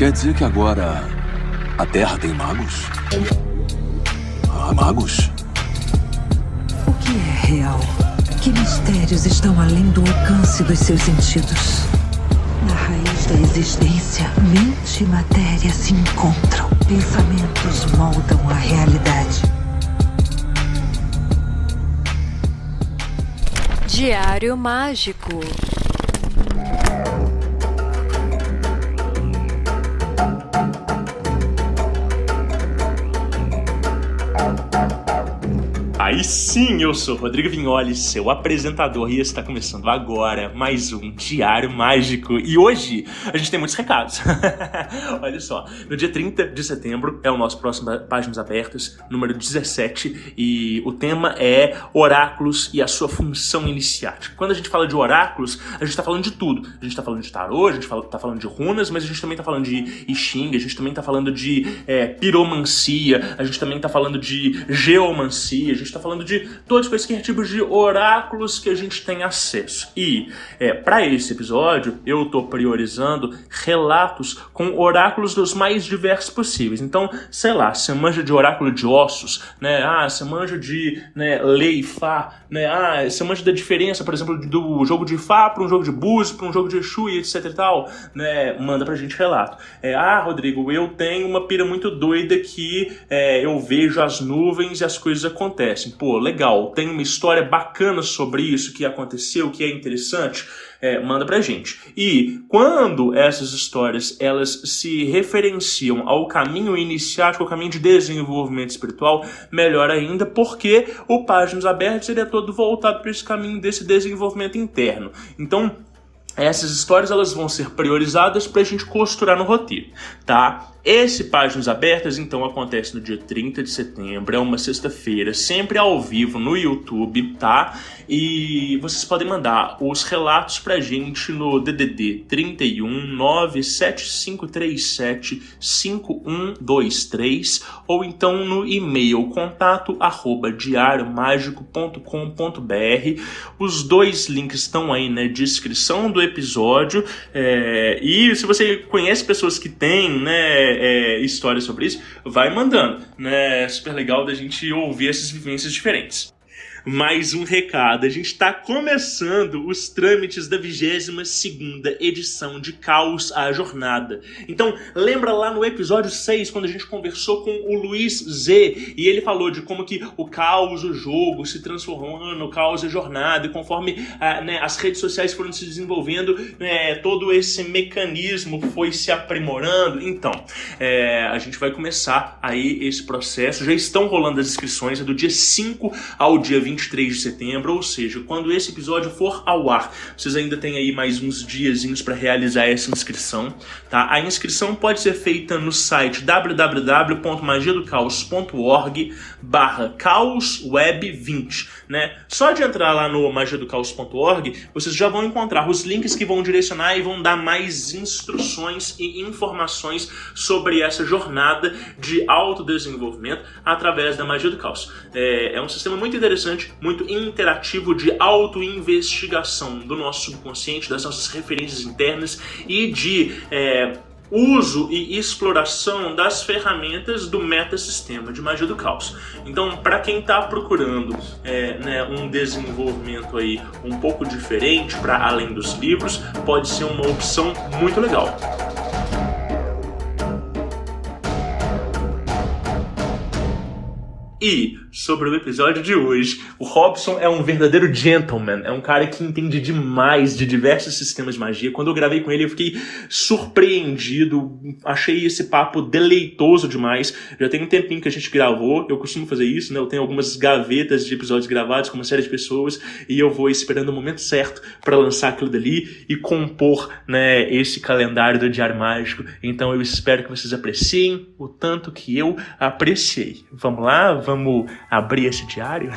Quer dizer que agora a Terra tem magos? Ah, magos? O que é real? Que mistérios estão além do alcance dos seus sentidos? Na raiz da existência, mente e matéria se encontram. Pensamentos moldam a realidade. Diário Mágico. Aí sim, eu sou Rodrigo Vignoli, seu apresentador, e está começando agora mais um Diário Mágico. E hoje a gente tem muitos recados. Olha só, no dia 30 de setembro é o nosso próximo Páginas Abertas, número 17, e o tema é oráculos e a sua função iniciática. Quando a gente fala de oráculos, a gente está falando de tudo. A gente está falando de tarô, a gente está falando de runas, mas a gente também está falando de I Ching, a gente também está falando de piromancia, a gente também está falando de geomancia, a gente está falando de todos quaisquer tipos de oráculos que a gente tem acesso. E para esse episódio eu estou priorizando relatos com oráculos dos mais diversos possíveis. Então, sei lá, você manja de oráculo de ossos, né? Você manja de lei Fá, né? Você manja da diferença, por exemplo, do jogo de Fá para um jogo de Búzios, para um jogo de Exu e etc e tal, né? Manda pra gente relato. Rodrigo, eu tenho uma pira muito doida que eu vejo as nuvens e as coisas acontecem. Pô, legal, tem uma história bacana sobre isso que aconteceu, que é interessante, manda pra gente. E quando essas histórias elas se referenciam ao caminho iniciático, ao caminho de desenvolvimento espiritual, melhor ainda, porque o Páginas Abertas ele é todo voltado para esse caminho desse desenvolvimento interno. Então, essas histórias elas vão ser priorizadas para a gente costurar no roteiro, tá? Esse Páginas Abertas, então, acontece no dia 30 de setembro, é uma sexta-feira, sempre ao vivo no YouTube, tá? E vocês podem mandar os relatos pra gente no DDD 31 97537 5123 ou então no e-mail contato@diariomagico.com.br. Os dois links estão aí na descrição do episódio, e se você conhece pessoas que têm, histórias sobre isso, vai mandando, né? É super legal da gente ouvir essas vivências diferentes. Mais um recado, a gente está começando os trâmites da 22ª edição de Caos à Jornada. Então, lembra lá no episódio 6, quando a gente conversou com o Luiz Z, e ele falou de como que o caos, o jogo, se transformou no Caos à Jornada, e conforme as redes sociais foram se desenvolvendo, todo esse mecanismo foi se aprimorando. Então, a gente vai começar aí esse processo, já estão rolando as inscrições, é do dia 5 ao dia 23 de setembro, ou seja, quando esse episódio for ao ar, vocês ainda têm aí mais uns diazinhos para realizar essa inscrição, tá? A inscrição pode ser feita no site www.magiadocaos.org/caosweb20, né? Só de entrar lá no magiadocaos.org, vocês já vão encontrar os links que vão direcionar e vão dar mais instruções e informações sobre essa jornada de autodesenvolvimento através da Magia do Caos. É um sistema muito interessante, muito interativo de auto-investigação do nosso subconsciente, das nossas referências internas e de uso e exploração das ferramentas do metasistema de Magia do Caos. Então, para quem está procurando um desenvolvimento aí um pouco diferente para além dos livros, pode ser uma opção muito legal. E sobre o episódio de hoje, o Robson é um verdadeiro gentleman, é um cara que entende demais de diversos sistemas de magia. Quando eu gravei com ele, eu fiquei surpreendido, achei esse papo deleitoso demais. Já tem um tempinho que a gente gravou, eu costumo fazer isso, né? Eu tenho algumas gavetas de episódios gravados com uma série de pessoas e eu vou esperando o momento certo para lançar aquilo dali e compor, esse calendário do Diário Mágico. Então eu espero que vocês apreciem o tanto que eu apreciei. Vamos lá? Vamos abrir esse diário?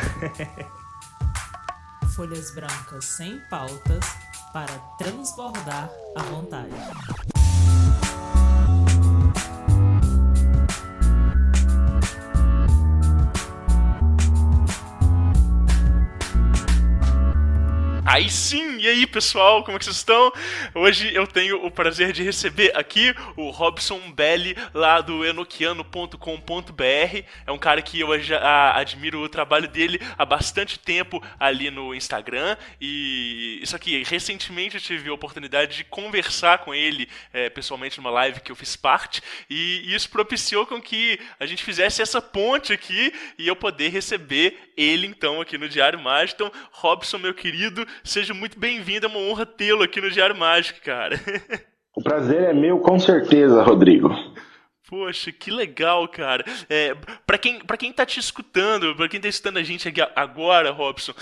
Folhas brancas sem pautas para transbordar à vontade. Aí sim, E aí, pessoal, como é que vocês estão? Hoje eu tenho o prazer de receber aqui o Robson Belli, lá do enoquiano.com.br. É um cara que eu já admiro o trabalho dele há bastante tempo ali no Instagram. E isso aqui, recentemente eu tive a oportunidade de conversar com ele pessoalmente numa live que eu fiz parte. E isso propiciou com que a gente fizesse essa ponte aqui e eu poder receber ele, então, aqui no Diário Mágico. Então, Robson, meu querido, seja muito bem-vindo, é uma honra tê-lo aqui no Diário Mágico, cara. O prazer é meu, com certeza, Rodrigo. Poxa, que legal, cara. Pra quem tá te escutando, pra quem tá escutando a gente aqui agora, Robson,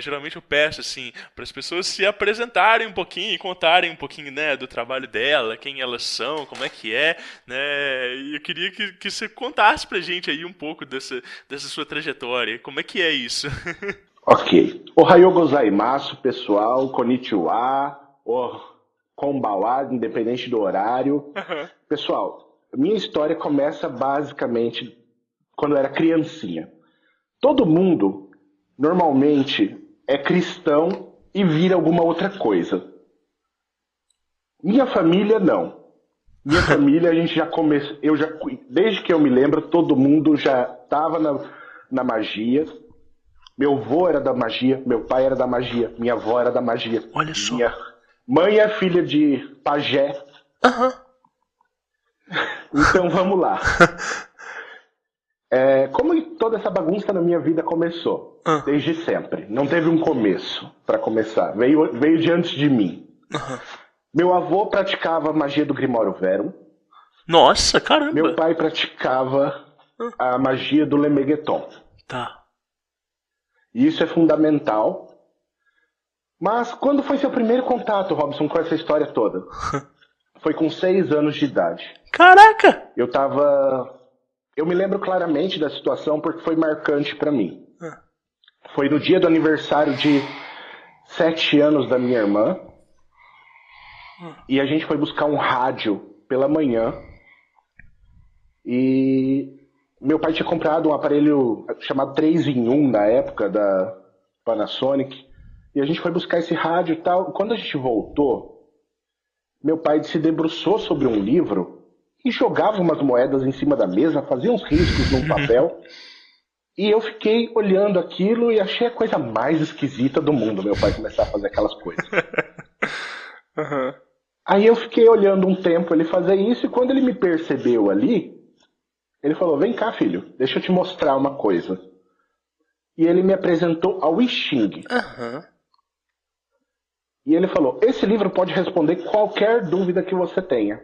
geralmente eu peço, assim, para as pessoas se apresentarem um pouquinho e contarem um pouquinho, né, do trabalho dela, quem elas são, como é que é, né, e eu queria que você contasse pra gente aí um pouco dessa sua trajetória, como é que é isso? Ok. Ohayou gozaimasu, pessoal, konnichiwa, konbawa, independente do horário. Uhum. Pessoal, minha história começa basicamente quando eu era criancinha. Todo mundo, normalmente, é cristão e vira alguma outra coisa. Minha família, não. Minha família, a gente já começou... Desde que eu me lembro, todo mundo já estava na magia. Meu avô era da magia, meu pai era da magia, minha avó era da magia. Olha só. Minha mãe é filha de pajé. Aham. Então vamos lá. Como toda essa bagunça na minha vida começou? Desde sempre. Não teve um começo para começar. Veio de antes de mim. Meu avô praticava a magia do Grimório Verum. Nossa, caramba. Meu pai praticava a magia do Lemegeton. Tá. E isso é fundamental. Mas quando foi seu primeiro contato, Robson, com essa história toda? Foi com 6 anos de idade. Caraca! Eu me lembro claramente da situação porque foi marcante pra mim. Foi no dia do aniversário de 7 anos da minha irmã. E a gente foi buscar um rádio pela manhã. E meu pai tinha comprado um aparelho chamado 3-in-1 na época da Panasonic. E a gente foi buscar esse rádio e tal. Quando a gente voltou, meu pai se debruçou sobre um livro e jogava umas moedas em cima da mesa, fazia uns riscos num papel. E eu fiquei olhando aquilo e achei a coisa mais esquisita do mundo, meu pai começar a fazer aquelas coisas. Uhum. Aí eu fiquei olhando um tempo ele fazer isso e quando ele me percebeu ali, ele falou, vem cá, filho, deixa eu te mostrar uma coisa. E ele me apresentou ao I Ching. Uhum. E ele falou, esse livro pode responder qualquer dúvida que você tenha.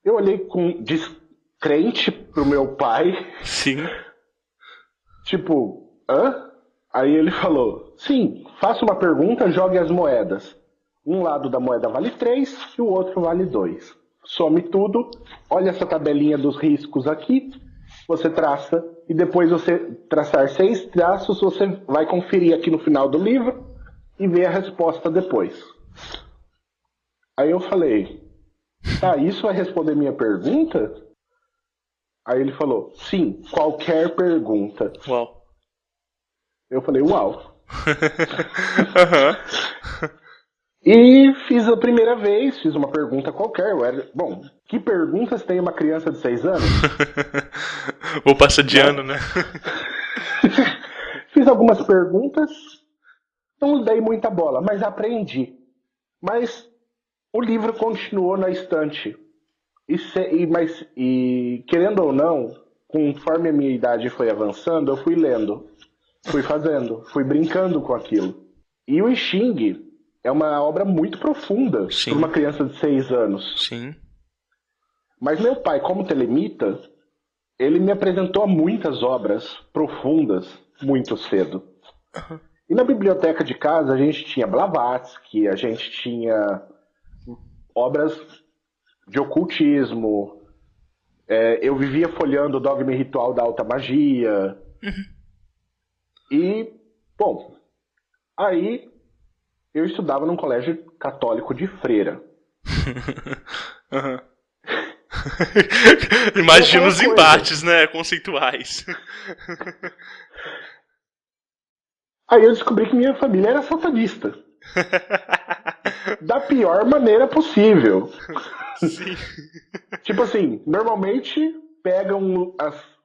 Eu olhei com descrente pro meu pai. Sim. Tipo, hã? Aí ele falou, sim, faça uma pergunta, jogue as moedas. Um lado da moeda vale 3 e o outro vale 2. Some tudo, olha essa tabelinha dos riscos aqui, você traça, e depois você traçar 6 traços, você vai conferir aqui no final do livro e ver a resposta depois. Aí eu falei, tá, isso vai responder minha pergunta? Aí ele falou, sim, qualquer pergunta. Uau. Eu falei, uau. Uhum. E fiz a primeira vez, fiz uma pergunta qualquer. Bom, que perguntas tem uma criança de 6 anos? Ou passa de ano, né? Fiz algumas perguntas, não dei muita bola, mas aprendi. Mas o livro continuou na estante. E querendo ou não, conforme a minha idade foi avançando, eu fui lendo, fui fazendo, fui brincando com aquilo. E o I Ching é uma obra muito profunda para uma criança de 6 anos. Sim. Mas meu pai, como telemita, ele me apresentou a muitas obras profundas muito cedo. Uhum. E na biblioteca de casa a gente tinha Blavatsky, a gente tinha obras de ocultismo. Eu vivia folheando o Dogma e Ritual da Alta Magia. Uhum. E, bom, aí eu estudava num colégio católico de freira. Uhum. Imagina os embates, né, conceituais. Aí eu descobri que minha família era satanista. Da pior maneira possível. Sim. Tipo assim, normalmente pegam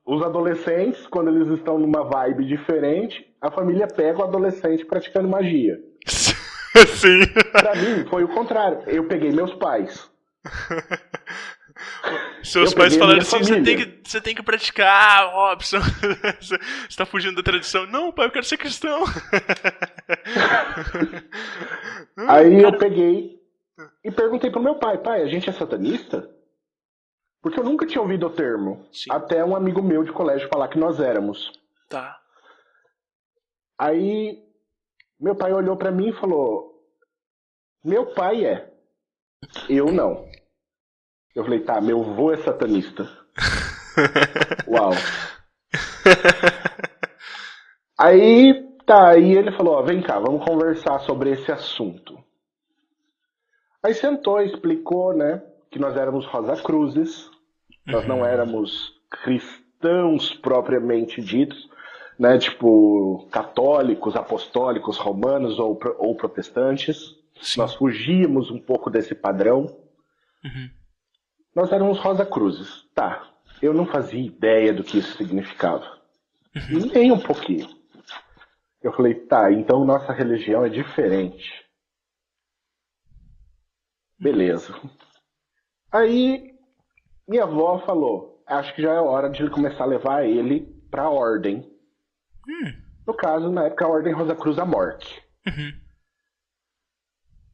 os adolescentes, quando eles estão numa vibe diferente, a família pega o adolescente praticando magia. Sim. Pra mim, foi o contrário. Eu peguei meus pais. Seus Eu pais peguei a falaram minha assim, família. você tem que praticar, Robson. Você tá fugindo da tradição. Não, pai, eu quero ser cristão. Aí eu peguei e perguntei pro meu pai, pai, a gente é satanista? Porque eu nunca tinha ouvido o termo. Sim. Até um amigo meu de colégio falar que nós éramos. Tá. Aí meu pai olhou pra mim e falou, meu pai é, eu não. Eu falei, tá, meu avô é satanista. Uau. Aí ele falou, ó, vem cá, vamos conversar sobre esse assunto. Aí sentou, explicou, né, que nós éramos Rosa Cruzes, nós não éramos cristãos propriamente ditos, né, tipo católicos, apostólicos, romanos ou protestantes. Sim. Nós fugíamos um pouco desse padrão. Nós éramos Rosa Cruzes. Tá, eu não fazia ideia do que isso significava. Nem um pouquinho. Eu falei, tá, então nossa religião é diferente. Beleza. Aí minha avó falou, acho que já é hora de começar a levar ele pra ordem. No caso, na época, a Ordem Rosa Cruz da Morte.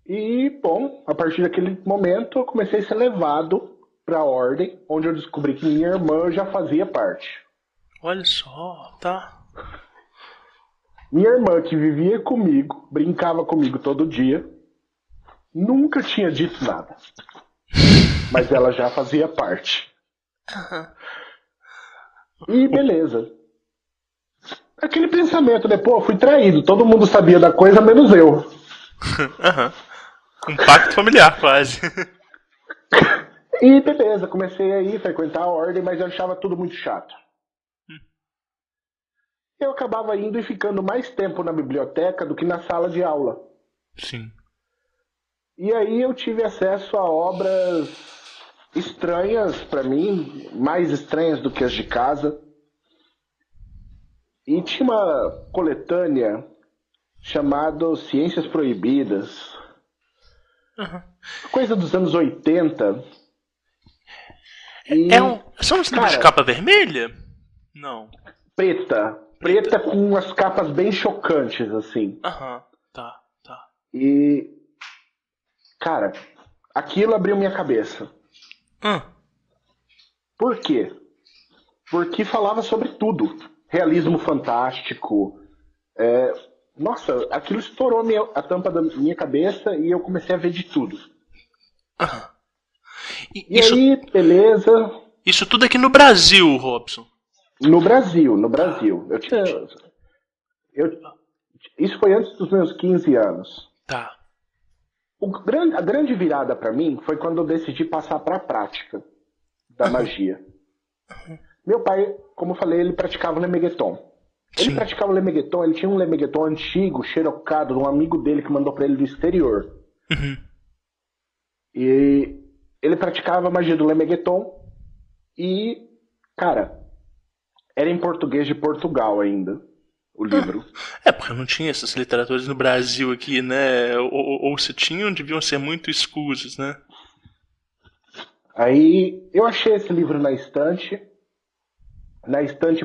E, bom, a partir daquele momento eu comecei a ser levado pra ordem, onde eu descobri que minha irmã já fazia parte. Olha só, tá. Minha irmã, que vivia comigo, brincava comigo todo dia, nunca tinha dito nada. Mas ela já fazia parte. E beleza. Aquele pensamento, né? Pô, fui traído. Todo mundo sabia da coisa, menos eu. Um pacto familiar, quase. E beleza, comecei a ir frequentar a ordem, mas eu achava tudo muito chato. Eu acabava indo e ficando mais tempo na biblioteca do que na sala de aula. Sim. E aí eu tive acesso a obras estranhas pra mim, mais estranhas do que as de casa. E tinha uma coletânea chamada Ciências Proibidas. Coisa dos anos 80. E, São uns livros de cara, capa vermelha? Não. Preta com umas capas bem chocantes, assim. Tá. E, cara, aquilo abriu minha cabeça. Por quê? Porque falava sobre tudo. Realismo fantástico. Nossa, aquilo estourou a tampa da minha cabeça e eu comecei a ver de tudo. E Isso, aí, beleza. isso tudo aqui no Brasil, Robson. No Brasil. Isso foi antes dos meus 15 anos. Tá. A grande virada pra mim foi quando eu decidi passar pra prática da magia. Meu pai, como eu falei, ele praticava o Lemegeton. Ele praticava o Lemegeton, ele tinha um Lemegeton antigo, xerocado, de um amigo dele que mandou pra ele do exterior. E ele praticava a magia do Lemegeton e, cara, era em português de Portugal ainda, o livro. Porque não tinha essas literaturas no Brasil aqui, né? Ou se tinham, deviam ser muito escusos, né? Aí eu achei esse livro na estante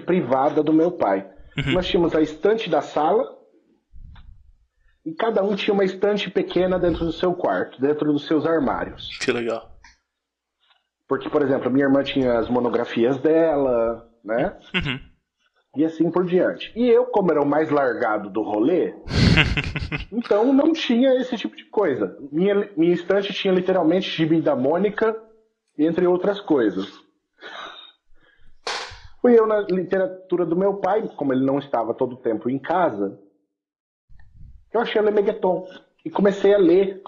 privada do meu pai. Nós tínhamos a estante da sala e cada um tinha uma estante pequena dentro do seu quarto, dentro dos seus armários. Que legal. Porque, por exemplo, a minha irmã tinha as monografias dela, né? E assim por diante. E eu, como era o mais largado do rolê, então não tinha esse tipo de coisa. Minha estante tinha literalmente Gibi da Mônica, entre outras coisas. Fui eu na literatura do meu pai, como ele não estava todo o tempo em casa, eu achei o Lemegeton e comecei a ler.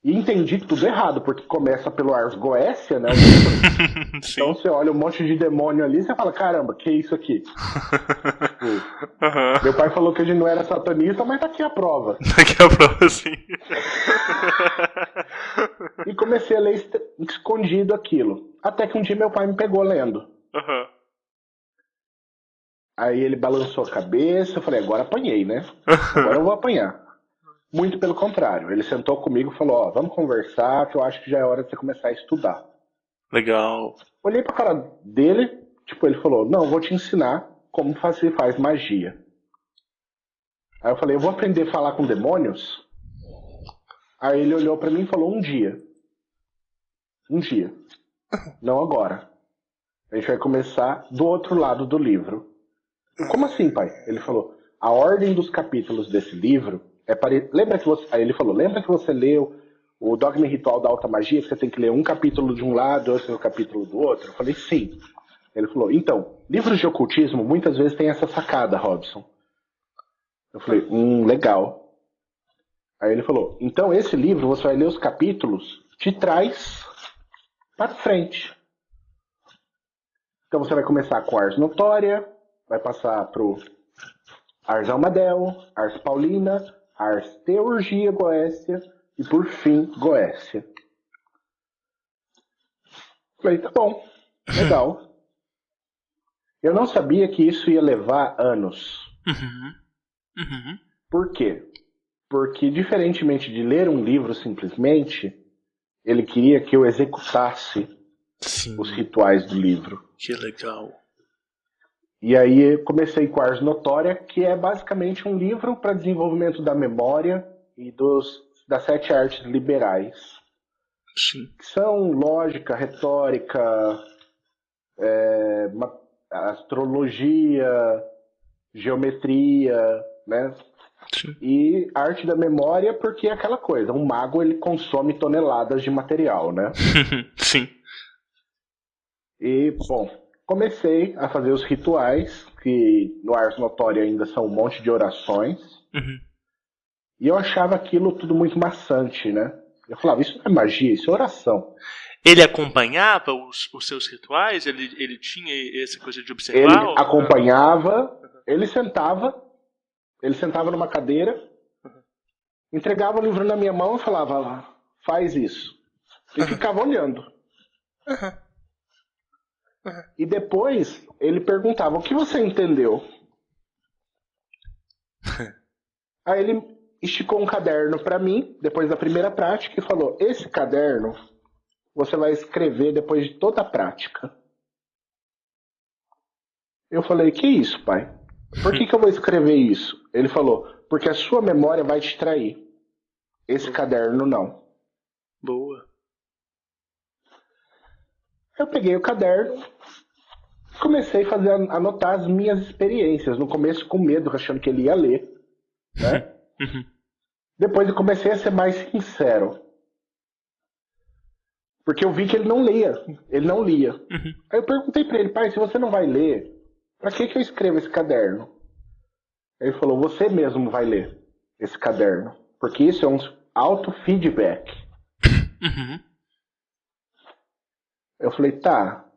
E entendi tudo errado, porque começa pelo Ars Goetia, né? O livro. Então você olha um monte de demônio ali e você fala, caramba, que é isso aqui? Meu pai falou que a gente não era satanista, mas tá aqui a prova. Daqui a prova, sim. E comecei a ler escondido aquilo. Até que um dia meu pai me pegou lendo. Aí ele balançou a cabeça, eu falei, agora apanhei, né? Agora eu vou apanhar. Muito pelo contrário. Ele sentou comigo e falou, ó, vamos conversar, que eu acho que já é hora de você começar a estudar. Legal. Olhei pra cara dele, tipo, ele falou, não, vou te ensinar como se faz magia. Aí eu falei, eu vou aprender a falar com demônios? Aí ele olhou pra mim e falou, um dia. Um dia. Não agora. A gente vai começar do outro lado do livro. Como assim, pai? Ele falou, a ordem dos capítulos desse livro é lembra que você... Aí ele falou, lembra que você leu o Dogma e Ritual da Alta Magia, que você tem que ler um capítulo de um lado, outro capítulo do outro? Eu falei, sim. Ele falou, então, livros de ocultismo muitas vezes tem essa sacada, Robson. Eu falei, legal. Aí ele falou, então esse livro você vai ler os capítulos de trás para frente. Então você vai começar com Ars Notória, vai passar pro Ars Almadel, Ars Paulina, Ars Teurgia Goécia e por fim Goécia. Falei, tá bom, legal. Eu não sabia que isso ia levar anos. Por quê? Porque, diferentemente de ler um livro simplesmente, ele queria que eu executasse os rituais do livro. Que legal. E aí eu comecei com Ars Notória, que é basicamente um livro para desenvolvimento da memória e das 7 artes liberais. Sim. Que são lógica, retórica, astrologia, geometria, né? Sim. E arte da memória, porque é aquela coisa, um mago ele consome toneladas de material, né? Sim. E, bom, comecei a fazer os rituais, que no Ars Notória ainda são um monte de orações. E eu achava aquilo tudo muito maçante, né? Eu falava, isso não é magia, isso é oração. Ele acompanhava os seus rituais? Ele tinha essa coisa de observar? Ele acompanhava, ele sentava numa cadeira, entregava o livro na minha mão e falava, faz isso. E ficava olhando. E depois ele perguntava, o que você entendeu? Aí ele esticou um caderno para mim, depois da primeira prática, e falou, esse caderno você vai escrever depois de toda a prática. Eu falei, que isso, pai? Por que eu vou escrever isso? Ele falou, porque a sua memória vai te trair. Esse caderno não. Boa. Eu peguei o caderno, comecei a anotar as minhas experiências. No começo com medo, achando que ele ia ler, né? Depois eu comecei a ser mais sincero. Porque eu vi que ele não lia. Aí eu perguntei pra ele, pai, se você não vai ler, pra que eu escrevo esse caderno? Ele falou, você mesmo vai ler esse caderno. Porque isso é um auto-feedback. Eu falei, tá,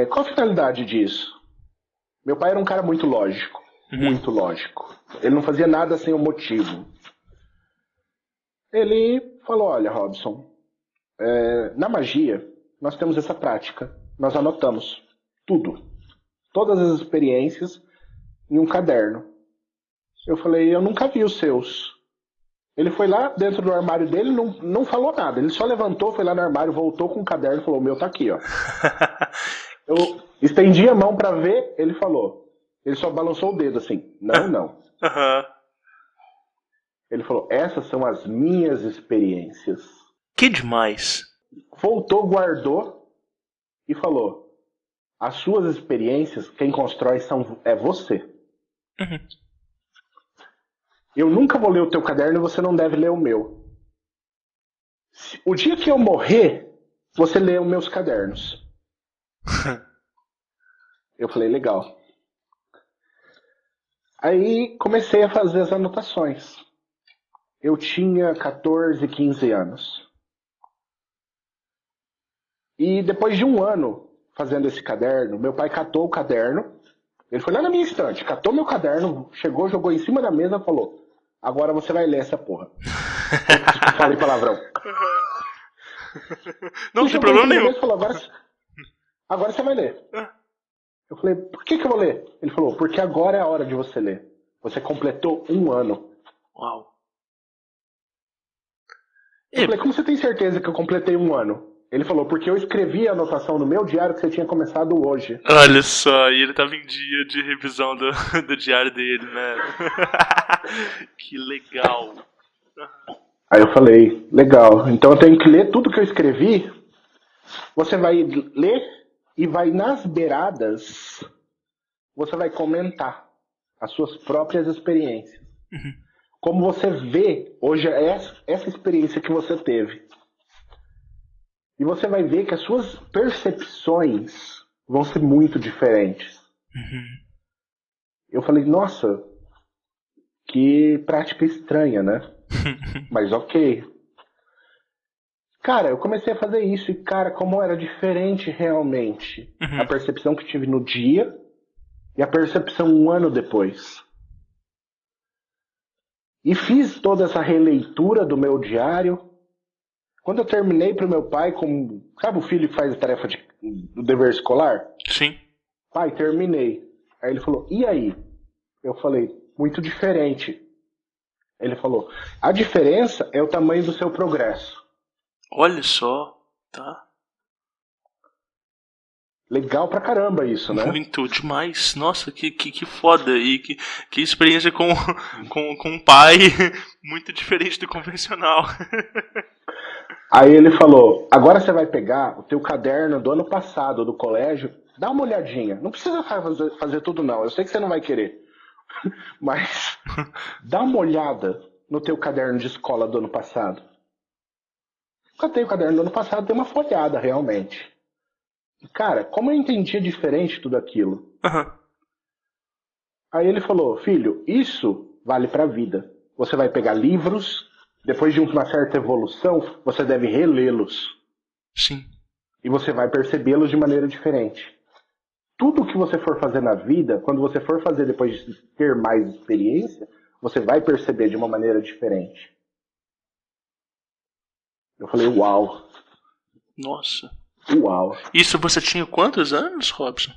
qual a finalidade disso? Meu pai era um cara muito lógico. Muito lógico. Ele não fazia nada sem um motivo. Ele falou, olha, Robson, na magia, nós temos essa prática. Nós anotamos tudo. Todas as experiências em um caderno. Eu falei, eu nunca vi os seus. Ele foi lá dentro do armário dele, não falou nada. Ele só levantou, foi lá no armário, voltou com o caderno e falou, o meu tá aqui, ó. Eu estendi a mão pra ver, ele falou. Ele só balançou o dedo assim, não. Ele falou, essas são as minhas experiências. Que demais. Voltou, guardou e falou, as suas experiências, quem constrói é você. Eu nunca vou ler o teu caderno e você não deve ler o meu. O dia que eu morrer, você lê os meus cadernos. Eu falei, legal. Aí comecei a fazer as anotações. Eu tinha 14, 15 anos. E depois de um ano fazendo esse caderno, meu pai catou o caderno, ele foi lá na minha estante, catou meu caderno, chegou, jogou em cima da mesa e falou: agora você vai ler essa porra. Eu falei palavrão. Não tem Jogou em problema cima da nenhum. mesa e falou: agora você vai ler. Eu falei: por que eu vou ler? Ele falou: porque agora é a hora de você ler. Você completou um ano. Uau. Eu falei: como você tem certeza que eu completei um ano? Ele falou: porque eu escrevi a anotação no meu diário que você tinha começado hoje. Olha só, e ele tava em dia de revisão do diário dele, né? Que legal. Aí eu falei: legal, então eu tenho que ler tudo que eu escrevi. Você vai ler e vai nas beiradas, você vai comentar as suas próprias experiências. Como você vê hoje essa experiência que você teve. E você vai ver que as suas percepções vão ser muito diferentes. Eu falei: nossa, que prática estranha, né? Mas ok. Cara, eu comecei a fazer isso e, cara, como era diferente realmente a percepção que tive no dia e a percepção um ano depois. E fiz toda essa releitura do meu diário. Quando eu terminei pro meu pai, como sabe o filho que faz a tarefa do dever escolar? Sim. Pai, terminei. Aí ele falou: e aí? Eu falei: muito diferente. Ele falou: a diferença é o tamanho do seu progresso. Olha só, tá? Legal pra caramba isso, né? Muito demais. Nossa, que foda. E que experiência com um pai muito diferente do convencional. Aí ele falou: agora você vai pegar o teu caderno do ano passado do colégio, dá uma olhadinha. Não precisa fazer tudo não, eu sei que você não vai querer. Mas dá uma olhada no teu caderno de escola do ano passado. Catei o caderno do ano passado, dei uma folhada realmente. E, cara, como eu entendia diferente tudo aquilo. Aí ele falou: filho, isso vale pra vida. Você vai pegar livros, depois de uma certa evolução, você deve relê-los. Sim. E você vai percebê-los de maneira diferente. Tudo que você for fazer na vida, quando você for fazer depois de ter mais experiência, você vai perceber de uma maneira diferente. Eu falei: uau. Nossa. Uau. Isso você tinha quantos anos, Robson?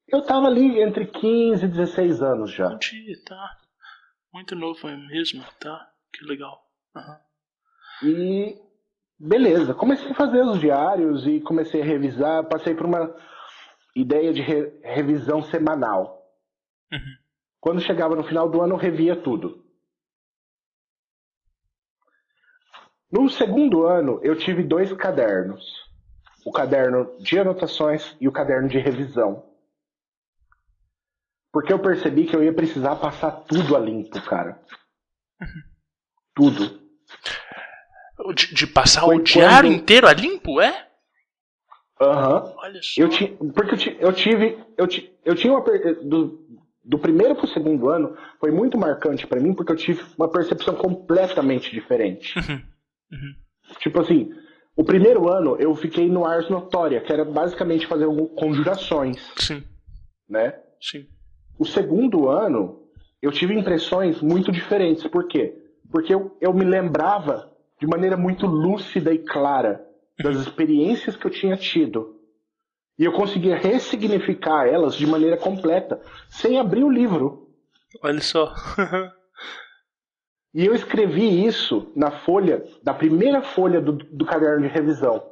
Eu tava ali entre 15 e 16 anos já. Um dia, tá. Muito novo mesmo, tá? Que legal. E beleza, comecei a fazer os diários e comecei a revisar, passei por uma ideia de revisão semanal. Quando chegava no final do ano, eu revia tudo. No segundo ano, eu tive 2 cadernos. O caderno de anotações e o caderno de revisão. Porque eu percebi que eu ia precisar passar tudo a limpo, cara. Tudo. De passar Foi o diário quando- inteiro a limpo, é? Aham. Olha só. Porque eu tinha uma do primeiro pro segundo ano foi muito marcante pra mim porque eu tive uma percepção completamente diferente. Tipo assim, o primeiro ano eu fiquei no Ars Notória, que era basicamente fazer conjurações, Sim, né? sim. O segundo ano eu tive impressões muito diferentes. Por quê? Porque eu me lembrava de maneira muito lúcida e clara das experiências que eu tinha tido. E eu conseguia ressignificar elas de maneira completa, sem abrir o livro. Olha só. E eu escrevi isso na folha, da primeira folha do caderno de revisão.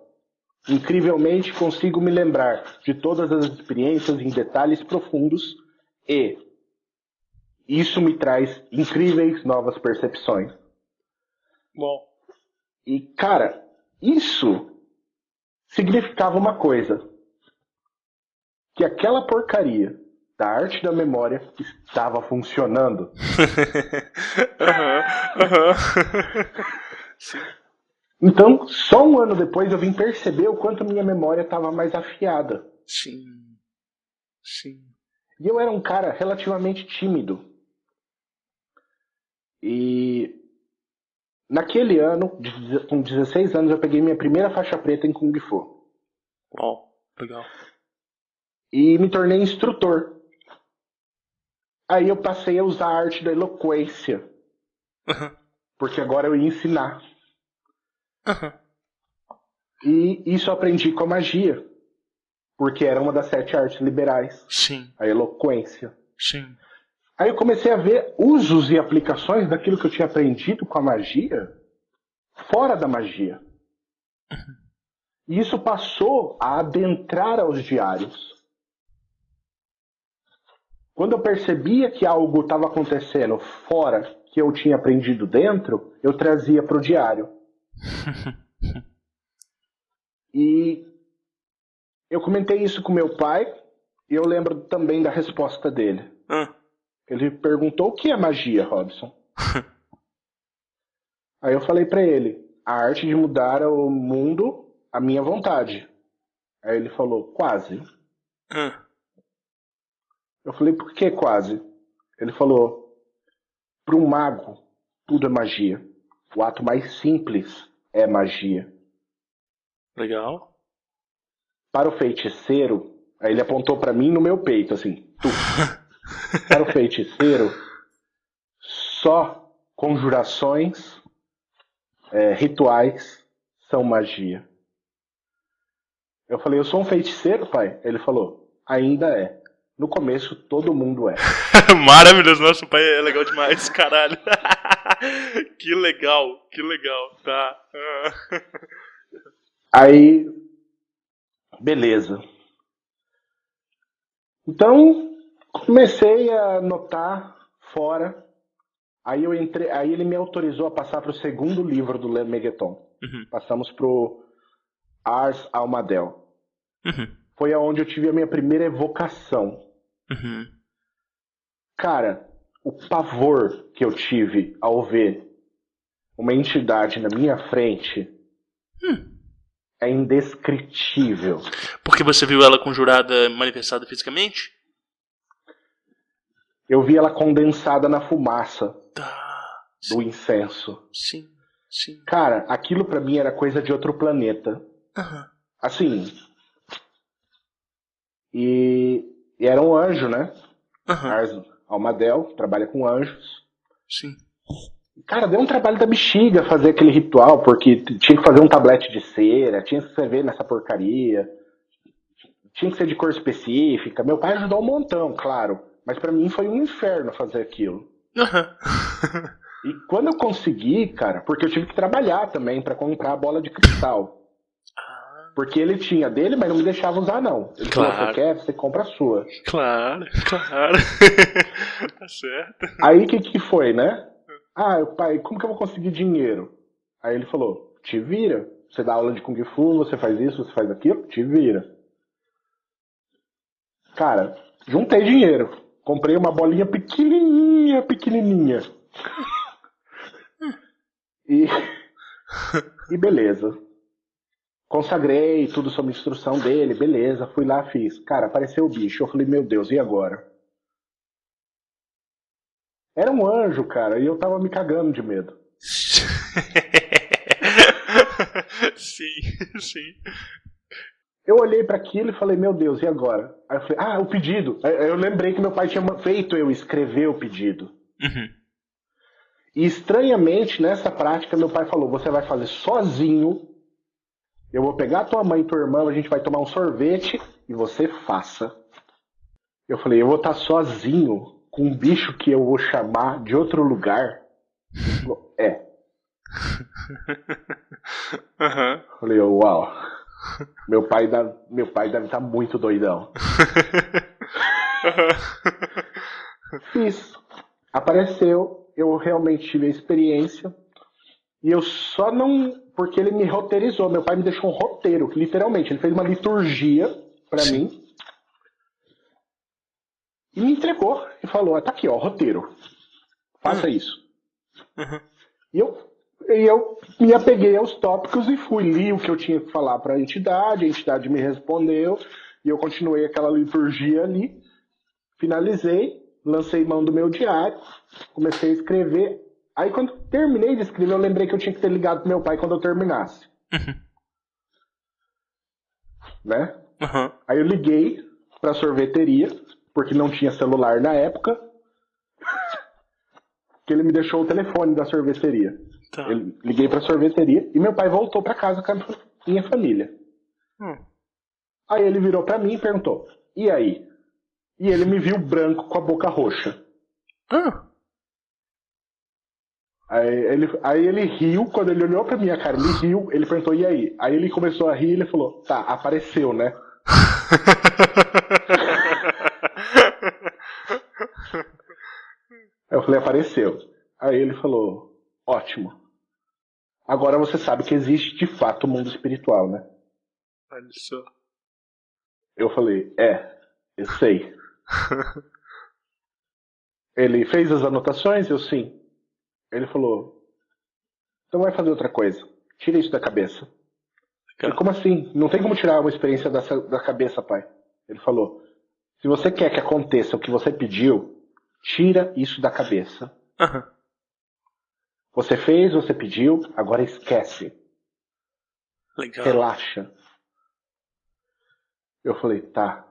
Incrivelmente consigo me lembrar de todas as experiências em detalhes profundos e isso me traz incríveis novas percepções. Bom. E, cara, isso significava uma coisa. Que aquela porcaria da arte da memória estava funcionando. Sim. Então, só um ano depois eu vim perceber o quanto minha memória estava mais afiada. Sim. Sim. E eu era um cara relativamente tímido. E naquele ano, com 16 anos, eu peguei minha primeira faixa preta em Kung Fu. Uau, legal. E me tornei instrutor. Aí eu passei a usar a arte da eloquência. Porque agora eu ia ensinar. E isso eu aprendi com a magia. Porque era uma das 7 artes liberais. Sim. A eloquência. Sim. Aí eu comecei a ver usos e aplicações daquilo que eu tinha aprendido com a magia fora da magia. E isso passou a adentrar aos diários. Quando eu percebia que algo estava acontecendo fora que eu tinha aprendido dentro, eu trazia para o diário. E eu comentei isso com meu pai e eu lembro também da resposta dele. Ele perguntou: o que é magia, Robson? Aí eu falei para ele: a arte de mudar o mundo à minha vontade. Aí ele falou: quase. Eu falei: por que quase? Ele falou: para um mago, tudo é magia. O ato mais simples é magia. Legal. Para o feiticeiro, aí ele apontou para mim no meu peito, assim. Para o feiticeiro, só conjurações, rituais são magia. Eu falei: eu sou um feiticeiro, pai? Ele falou: ainda é. No começo, todo mundo é. Maravilhoso, nosso pai é legal demais, caralho. Que legal, tá. Aí, beleza. Então, comecei a notar fora. Aí eu entrei, aí ele me autorizou a passar para o segundo livro do Lemegeton. Passamos pro Ars Almadel. Foi aonde eu tive a minha primeira evocação. Cara, o pavor que eu tive ao ver uma entidade na minha frente é indescritível. Porque você viu ela conjurada, manifestada fisicamente? Eu vi ela condensada na fumaça do Sim. incenso. Sim. Cara, aquilo pra mim era coisa de outro planeta. Assim. E era um anjo, né? Ars Almadel, trabalha com anjos. Sim. Cara, deu um trabalho da bexiga fazer aquele ritual, porque tinha que fazer um tablete de cera, tinha que escrever nessa porcaria, tinha que ser de cor específica. Meu pai ajudou um montão, claro, mas pra mim foi um inferno fazer aquilo. E quando eu consegui, cara, porque eu tive que trabalhar também pra comprar a bola de cristal. Porque ele tinha dele, mas não me deixava usar, não. Ele falou: você quer, você compra a sua. Claro. Tá certo. Aí o que foi, né? Pai, como que eu vou conseguir dinheiro? Aí ele falou: te vira. Você dá aula de Kung Fu, você faz isso, você faz aquilo, te vira. Cara, juntei dinheiro. Comprei uma bolinha pequenininha. E beleza. Consagrei tudo sob instrução dele, beleza, fui lá, fiz. Cara, apareceu o bicho, eu falei: meu Deus, e agora? Era um anjo, cara, e eu tava me cagando de medo. Sim. Eu olhei pra aquilo e falei: meu Deus, e agora? Aí eu falei: o pedido. Aí eu lembrei que meu pai tinha feito eu escrever o pedido. E estranhamente, nessa prática, meu pai falou: você vai fazer sozinho. Eu vou pegar tua mãe e tua irmã, a gente vai tomar um sorvete e você faça. Eu falei: eu vou estar sozinho com um bicho que eu vou chamar de outro lugar? Ele falou: é. Eu falei: uau. Meu pai deve estar muito doidão. Fiz. Apareceu, eu realmente tive a experiência. E eu só não... Porque ele me roteirizou. Meu pai me deixou um roteiro, literalmente. Ele fez uma liturgia pra mim. E me entregou. E falou: tá aqui, ó, roteiro. Faça isso. E eu me apeguei aos tópicos e fui. Li o que eu tinha que falar pra entidade. A entidade me respondeu. E eu continuei aquela liturgia ali. Finalizei. Lancei mão do meu diário. Comecei a escrever. Aí quando eu terminei de escrever, eu lembrei que eu tinha que ter ligado pro meu pai quando eu terminasse. né? Aham. Aí eu liguei pra sorveteria, porque não tinha celular na época, que ele me deixou o telefone da sorveteria. Tá. Eu liguei pra sorveteria e meu pai voltou pra casa com a minha família. Aí ele virou pra mim e perguntou, e aí? E ele me viu branco com a boca roxa. Aí ele riu, quando ele olhou pra minha cara, ele riu, ele perguntou, e aí? Aí ele começou a rir e ele falou, tá, apareceu, né? Aí eu falei, apareceu. Aí ele falou, ótimo. Agora você sabe que existe de fato o mundo espiritual, né? Olha só. Eu falei, eu sei. Ele fez as anotações? Eu sim. Ele falou, então vai fazer outra coisa. Tira isso da cabeça. Eu, como assim? Não tem como tirar uma experiência da cabeça, pai. Ele falou, se você quer que aconteça o que você pediu, tira isso da cabeça. Você fez, você pediu, agora esquece. Legal. Relaxa. Eu falei, tá.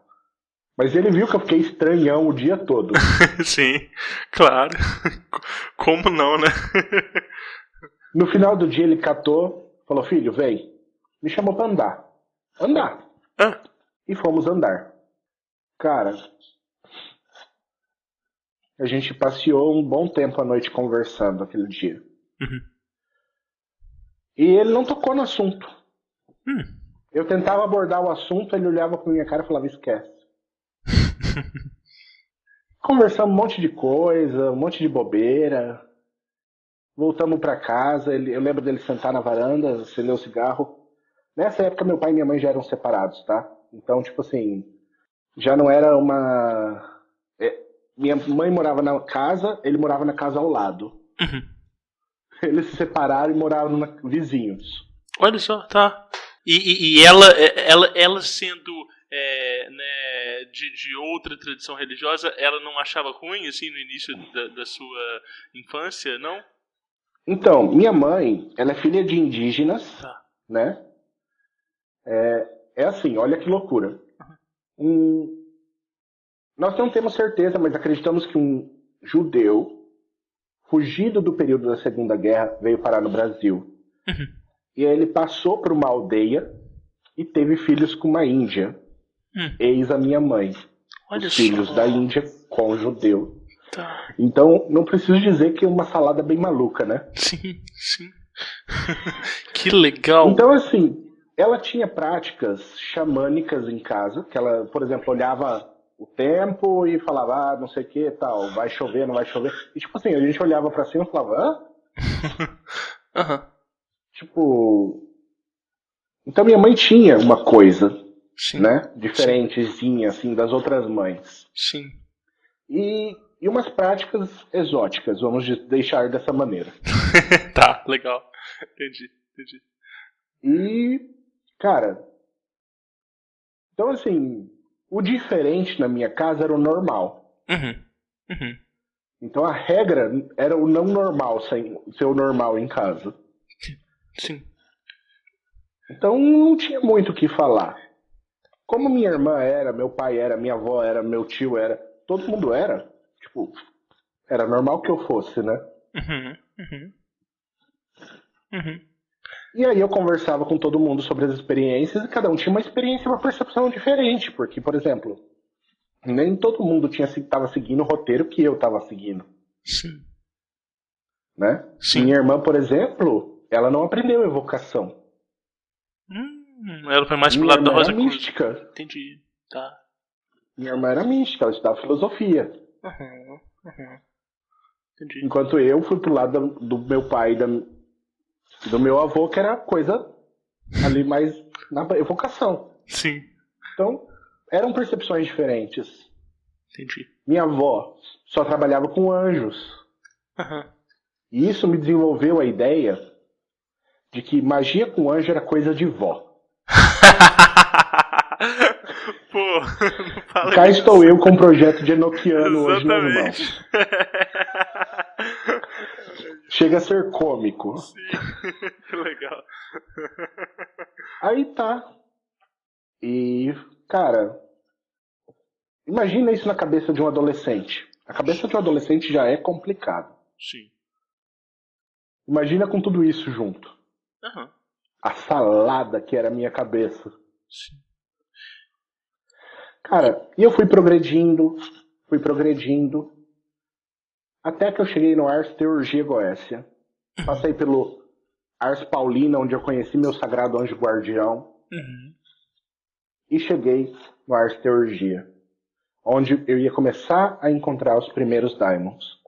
Mas ele viu que eu fiquei estranhão o dia todo. Sim, claro. Como não, né? No final do dia ele catou, falou, filho, vem. Me chamou pra andar. Andar. E fomos andar. Cara, a gente passeou um bom tempo à noite conversando aquele dia. E ele não tocou no assunto. Eu tentava abordar o assunto, ele olhava pra minha cara e falava, esquece. Conversamos um monte de coisa, um monte de bobeira. Voltamos pra casa, eu lembro dele sentar na varanda, acender o cigarro. Nessa época meu pai e minha mãe já eram separados, tá? Então, tipo assim, já não era uma... Minha mãe morava na casa, ele morava na casa ao lado. Eles se separaram e moravam vizinhos. Olha só, tá. E ela sendo né, de outra tradição religiosa, ela não achava ruim, assim, no início da sua infância, não? Então, minha mãe, ela é filha de indígenas, né? É assim, olha que loucura. Nós não temos certeza, mas acreditamos que um judeu, fugido do período da Segunda Guerra, veio parar no Brasil. E aí ele passou por uma aldeia e teve filhos com uma índia. Eis a minha mãe. Olha Os filhos só. da Índia com o judeu. Tá. Então, não preciso dizer que é uma salada bem maluca, né? Sim. Que legal. Então, assim, ela tinha práticas xamânicas em casa, que ela, por exemplo, olhava o tempo e falava, não sei o que, tal, vai chover, não vai chover. E tipo assim, a gente olhava pra cima e falava, Tipo... Então minha mãe tinha uma coisa, né, diferentezinha, assim, das outras mães. Sim. E umas práticas exóticas, vamos deixar dessa maneira. Tá, legal. Entendi. E, cara, então assim, o diferente na minha casa era o normal. Então a regra era o não normal, ser o normal em casa. Sim. Então não tinha muito o que falar. Como minha irmã era, meu pai era, minha avó era, meu tio era, todo mundo era, tipo, era normal que eu fosse, né? E aí eu conversava com todo mundo sobre as experiências e cada um tinha uma experiência, uma percepção diferente, porque, por exemplo, nem todo mundo estava seguindo o roteiro que eu estava seguindo. Sim. Né? Sim. Minha irmã, por exemplo, ela não aprendeu evocação. Ela foi mais pro Minha lado da irmã Rosa era Cruz. mística. Entendi. Tá. Minha irmã era mística, ela estudava filosofia. Entendi. Enquanto eu fui pro lado do meu pai e do meu avô, que era coisa ali mais na evocação. Sim. Então, eram percepções diferentes. Entendi. Minha avó só trabalhava com anjos. E isso me desenvolveu a ideia de que magia com anjo era coisa de vó. Pô, não fala Cá isso. estou eu com um projeto de Enochiano hoje nas mãos. Exatamente. Chega a ser cômico. Sim, que legal. Aí tá. E, cara, imagina isso na cabeça de um adolescente. A cabeça de um adolescente já é complicado. Sim. Imagina com tudo isso junto. Aham. A salada que era a minha cabeça. Sim. Cara, e eu fui progredindo, até que eu cheguei no Ars Teurgia Goécia. Passei pelo Ars Paulina, onde eu conheci meu sagrado anjo guardião. Uhum. E cheguei no Ars Teurgia, onde eu ia começar a encontrar os primeiros Daimons.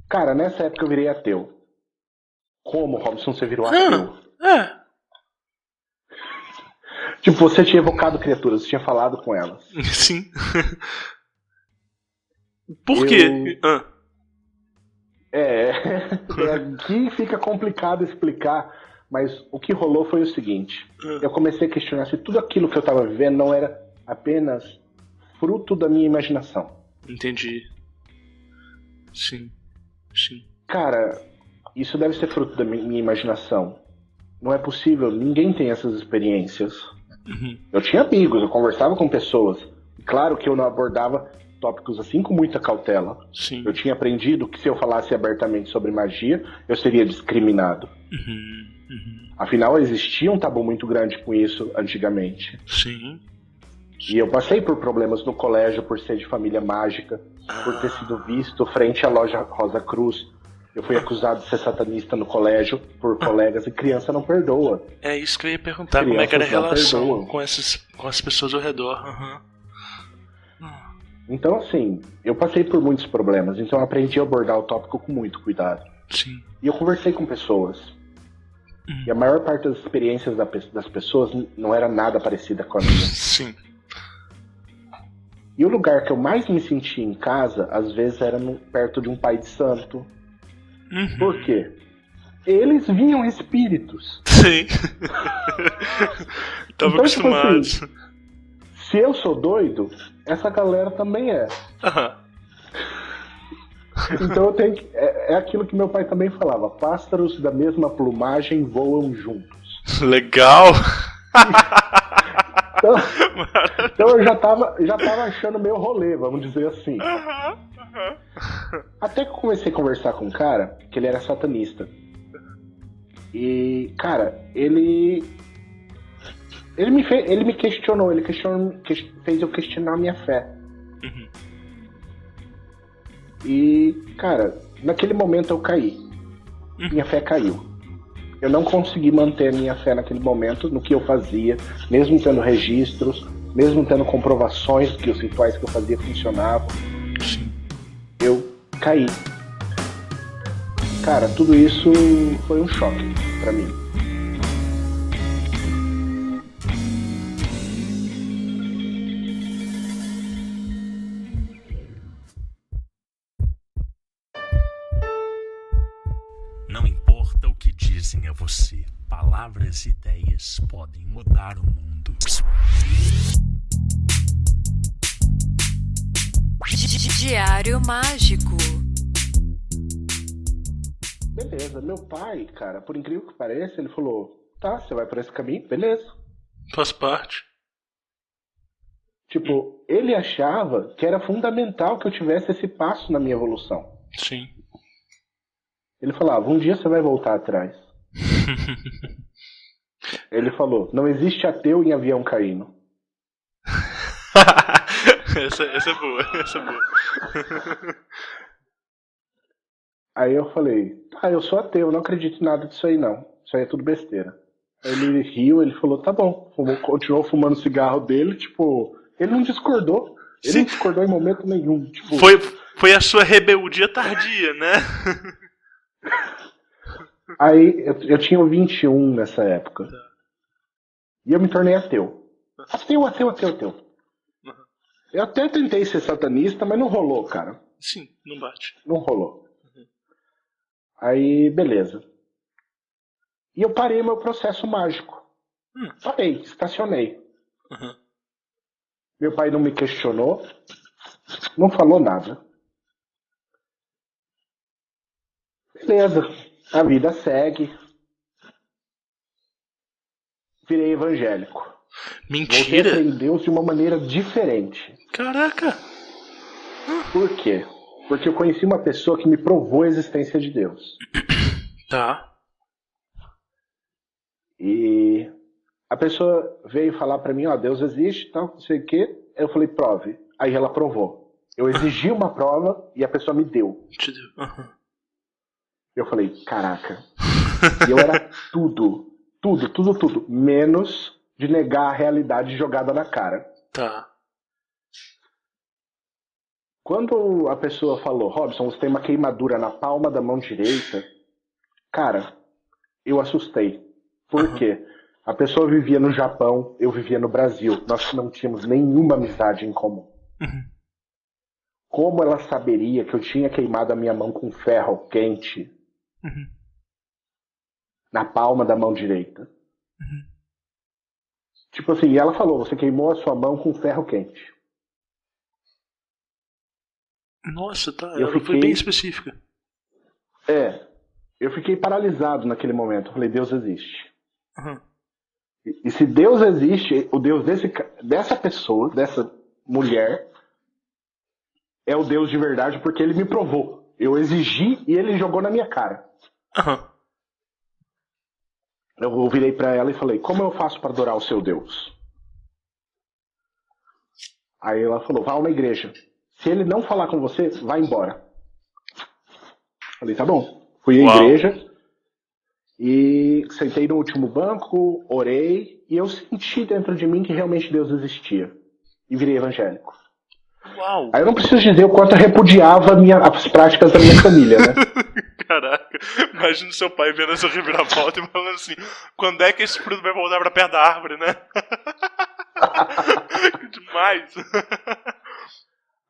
Cara, nessa época eu virei ateu. Como, Robson, você virou ateu? É. Tipo, você tinha evocado criaturas, você tinha falado com elas. Sim. Por quê? Aqui fica complicado explicar, mas o que rolou foi o seguinte. Eu comecei a questionar se tudo aquilo que eu estava vivendo não era apenas fruto da minha imaginação. Entendi. Sim. Sim. Cara, isso deve ser fruto da minha imaginação. Não é possível, ninguém tem essas experiências. Uhum. Eu tinha amigos, eu conversava com pessoas. Claro que eu não abordava tópicos assim com muita cautela. Sim. Eu tinha aprendido que se eu falasse abertamente sobre magia, eu seria discriminado. Uhum. Afinal, existia um tabu muito grande com isso antigamente. Sim. E eu passei por problemas no colégio por ser de família mágica, por ter sido visto frente à loja Rosa Cruz. Eu fui acusado de ser satanista no colégio por colegas e criança não perdoa. É isso que eu ia perguntar, como é que era a relação com as pessoas ao redor. Então, assim, eu passei por muitos problemas, então eu aprendi a abordar o tópico com muito cuidado. Sim. E eu conversei com pessoas. E a maior parte das experiências das pessoas não era nada parecida com a minha. Sim. E o lugar que eu mais me sentia em casa, às vezes, era perto de um pai de santo. Por quê? Eles vinham espíritos. Sim. Tava Então, acostumado. tipo assim, se eu sou doido, essa galera também é. Então eu tenho que. É aquilo que meu pai também falava: pássaros da mesma plumagem voam juntos. Legal! Então eu já tava achando meu rolê, vamos dizer assim. Até que eu comecei a conversar com um cara que ele era satanista. E, cara, ele me questionou, fez eu questionar a minha fé. E, cara, naquele momento eu caí. Minha fé caiu. Eu não consegui manter a minha fé naquele momento no que eu fazia, mesmo tendo registros, mesmo tendo comprovações de que os rituais que eu fazia funcionavam. Eu caí. Cara, tudo isso foi um choque pra mim. Não importa o que dizem a você, palavras e ideias podem mudar o mundo. Diário Mágico. Beleza, meu pai, cara, por incrível que pareça, ele falou: tá, você vai por esse caminho, beleza. Faz parte. Tipo, ele achava que era fundamental que eu tivesse esse passo na minha evolução. Sim. Ele falava: um dia você vai voltar atrás. Ele falou: não existe ateu em avião caindo. essa é boa, essa é boa. Aí eu falei: tá, eu sou ateu, não acredito em nada disso aí não. Isso aí é tudo besteira. Aí ele riu, ele falou: tá bom. Continuou fumando o cigarro dele, tipo, ele não discordou. Ele não discordou em momento nenhum. Tipo, foi a sua rebeldia tardia, né? Aí eu tinha 21 nessa época. E eu me tornei ateu. Ateu. Eu até tentei ser satanista, mas não rolou, cara. Sim, não bate. Não rolou. Aí, beleza. E eu parei meu processo mágico. Parei, estacionei. Meu pai não me questionou, não falou nada. Beleza, a vida segue. Virei evangélico. Voltei a Mentira. crer em Deus de uma maneira diferente. Caraca. Por quê? Porque eu conheci uma pessoa que me provou a existência de Deus. Tá. E a pessoa veio falar pra mim, ó, Deus existe e tal, não sei o quê. Eu falei, prove. Aí ela provou. Eu exigi uma prova e a pessoa me deu. Te deu. Aham. Eu falei, caraca. E eu era tudo, menos de negar a realidade jogada na cara. Tá. Quando a pessoa falou, Robson, você tem uma queimadura na palma da mão direita, cara, eu assustei. Por quê? A pessoa vivia no Japão, eu vivia no Brasil. Nós não tínhamos nenhuma amizade em comum. Como ela saberia que eu tinha queimado a minha mão com ferro quente na palma da mão direita? Tipo assim, e ela falou, você queimou a sua mão com ferro quente. Nossa, tá. Eu Ela foi fiquei- bem específica. Eu fiquei paralisado naquele momento. Eu falei, Deus existe. Aham. E se Deus existe, o Deus dessa pessoa, dessa mulher, é o Deus de verdade porque ele me provou. Eu exigi e ele jogou na minha cara. Aham. Eu virei pra ela e falei, como eu faço para adorar o seu Deus? Aí ela falou, vá a uma igreja. Se ele não falar com você, vai embora. Falei, tá bom. Fui à Uau. igreja e sentei no último banco, orei e eu senti dentro de mim que realmente Deus existia. E virei evangélico. Uau. Aí eu não preciso dizer o quanto eu repudiava as práticas da minha família, né? Caraca. Imagina seu pai vendo essa reviravolta e falando assim, quando é que esse fruto vai voltar pra perto da árvore, né? Que demais.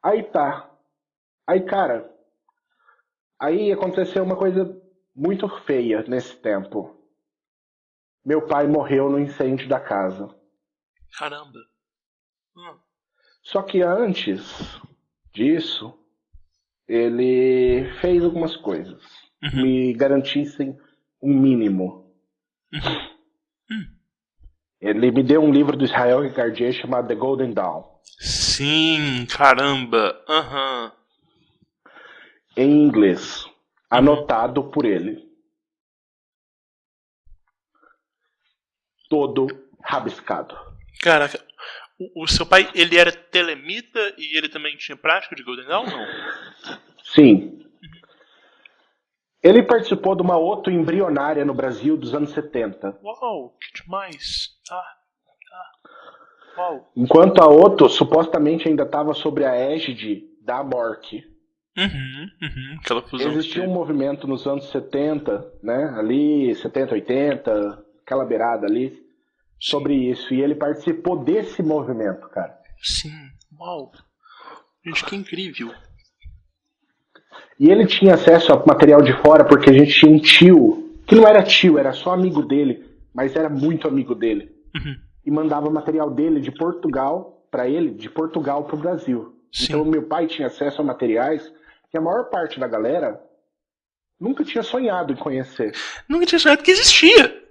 Aí tá. Aí, cara, aí aconteceu uma coisa muito feia nesse tempo. Meu pai morreu no incêndio da casa. Caramba. Só que antes disso, ele fez algumas coisas que me garantissem um mínimo. Ele me deu um livro do Israel Ricardier chamado The Golden Dawn, Sim, caramba. Aham. em inglês, anotado por ele. Todo rabiscado. Caraca. O seu pai, ele era telemita e ele também tinha prática de Golden Dawn, não? Sim. Ele participou de uma autoembrionária no Brasil dos anos 70. Uau, que demais. Tá. Uau. Enquanto a Otto supostamente ainda estava sobre a égide da Mork. Aquela fusão. Existia um movimento nos anos 70, né? Ali, 70, 80, aquela beirada ali, sobre isso. E ele participou desse movimento, cara. Sim, uau. Gente, que incrível. E ele tinha acesso a material de fora porque a gente tinha um tio, que não era tio, era só amigo dele, mas era muito amigo dele. E mandava material dele de Portugal para ele, de Portugal para o Brasil. Sim. Então meu pai tinha acesso a materiais que a maior parte da galera nunca tinha sonhado em conhecer, Nunca tinha sonhado que existia.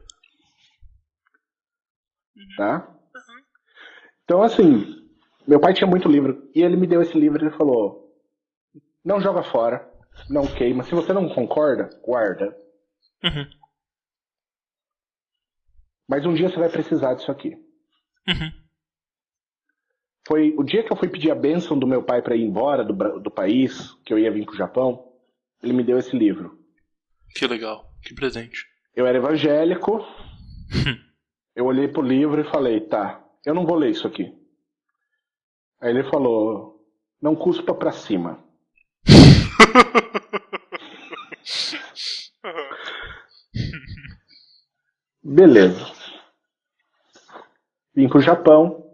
tá? Então assim, meu pai tinha muito livro e ele me deu esse livro e ele falou, não joga fora, não queima, se você não concorda, guarda. Mas um dia você vai precisar disso aqui. Foi o dia que eu fui pedir a bênção do meu pai para ir embora do país, que eu ia vir pro Japão, ele me deu esse livro. Que legal, que presente. Eu era evangélico, eu olhei pro livro e falei, tá, eu não vou ler isso aqui. Aí ele falou, não cuspa pra cima. Beleza. Vim pro Japão,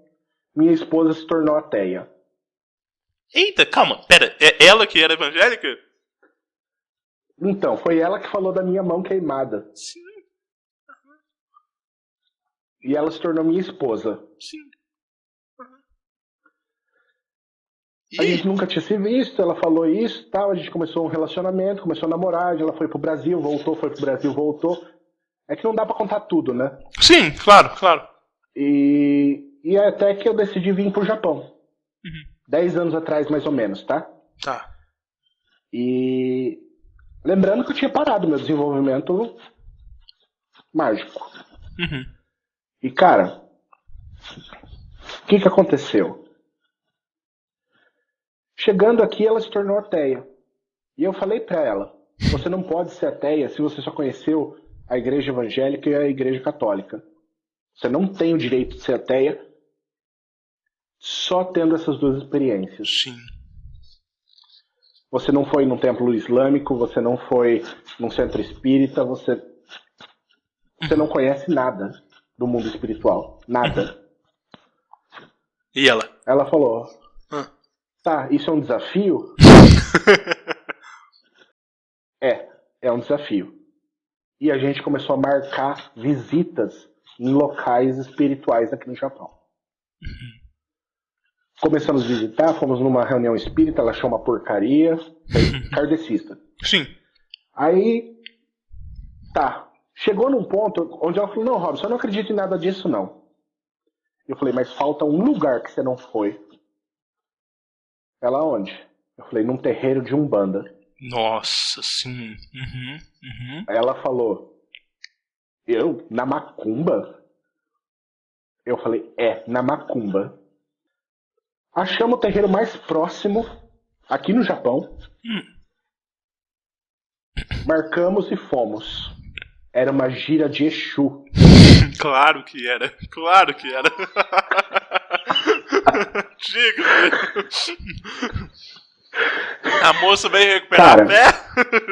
minha esposa se tornou ateia. Eita, calma, pera, é ela que era evangélica? Então, foi ela que falou da minha mão queimada. Sim, E ela se tornou minha esposa. sim. A gente nunca tinha se visto, ela falou isso, tal, a gente começou um relacionamento, começou a namorar, ela foi pro Brasil, voltou, foi pro Brasil, voltou. É que não dá pra contar tudo, né? Sim, claro, claro. E até que eu decidi vir pro Japão. 10 anos atrás, mais ou menos, tá? Tá. E lembrando que eu tinha parado meu desenvolvimento mágico. E, cara, o que aconteceu? Chegando aqui, ela se tornou ateia. E eu falei pra ela, você não pode ser ateia se você só conheceu a igreja evangélica e a igreja católica. Você não tem o direito de ser ateia só tendo essas duas experiências. Sim. Você não foi num templo islâmico, você não foi num centro espírita, você não conhece nada do mundo espiritual. Nada. E ela? Ela falou, tá, isso é um desafio? É um desafio. E a gente começou a marcar visitas em locais espirituais aqui no Japão. Começamos a visitar, fomos numa reunião espírita, ela achou uma porcaria, kardecista. Sim. Aí, tá, chegou num ponto onde ela falou, não, Robson, eu não acredito em nada disso, não. Eu falei, mas falta um lugar que você não foi. Ela, onde? Eu falei, num terreiro de Umbanda. Nossa, sim. Aí ela falou, eu? Na Macumba? Eu falei, na Macumba. Achamos o terreiro mais próximo, aqui no Japão. Marcamos e fomos. Era uma gira de Exu. Claro que era. Claro que era. Diga, velho. A moça veio recuperar a pé?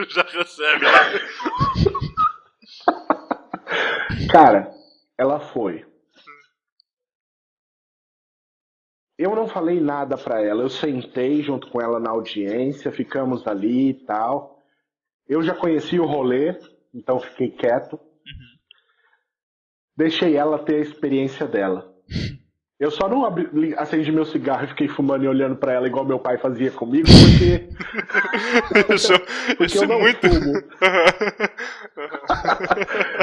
Já recebe. Cara, ela foi. Eu não falei nada pra ela. Eu sentei junto com ela na audiência, ficamos ali e tal. Eu já conheci o rolê, então fiquei quieto. Deixei ela ter a experiência dela. Eu só não acendi meu cigarro e fiquei fumando e olhando pra ela igual meu pai fazia comigo, porque isso eu é não muito fumo.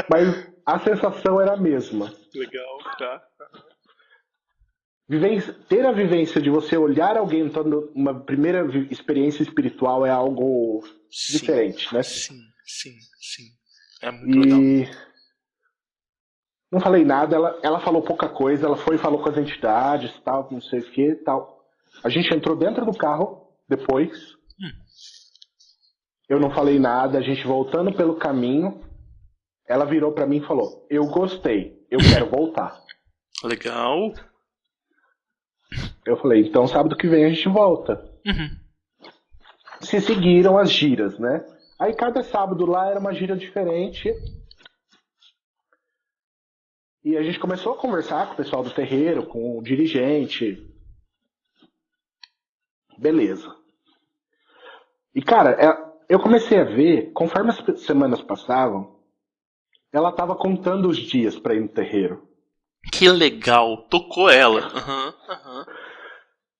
Mas a sensação era a mesma. legal, tá? Ter a vivência de você olhar alguém tendo uma primeira experiência espiritual é algo diferente, né? Sim. É muito legal. Não falei nada, ela falou pouca coisa, ela foi e falou com as entidades, tal, não sei o que, tal. A gente entrou dentro do carro depois. Eu não falei nada, a gente voltando pelo caminho, ela virou pra mim e falou, eu gostei, eu quero voltar. Legal. Eu falei, então sábado que vem a gente volta. Se seguiram as giras, né? Aí cada sábado lá era uma gira diferente. E a gente começou a conversar com o pessoal do terreiro, com o dirigente. Beleza. E, cara, eu comecei a ver, conforme as semanas passavam, ela tava contando os dias pra ir no terreiro. Que legal. Tocou ela.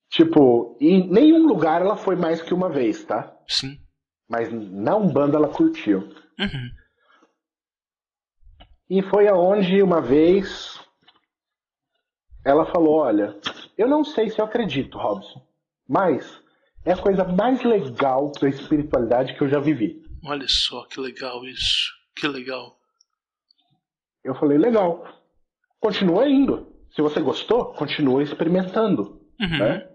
Tipo, em nenhum lugar ela foi mais que uma vez, tá? Sim. Mas na Umbanda ela curtiu. E foi aonde uma vez ela falou, olha, eu não sei se eu acredito, Robson, mas é a coisa mais legal da espiritualidade que eu já vivi. Olha só, que legal isso. Que legal. Eu falei, legal. Continua indo. Se você gostou, continua experimentando. Né?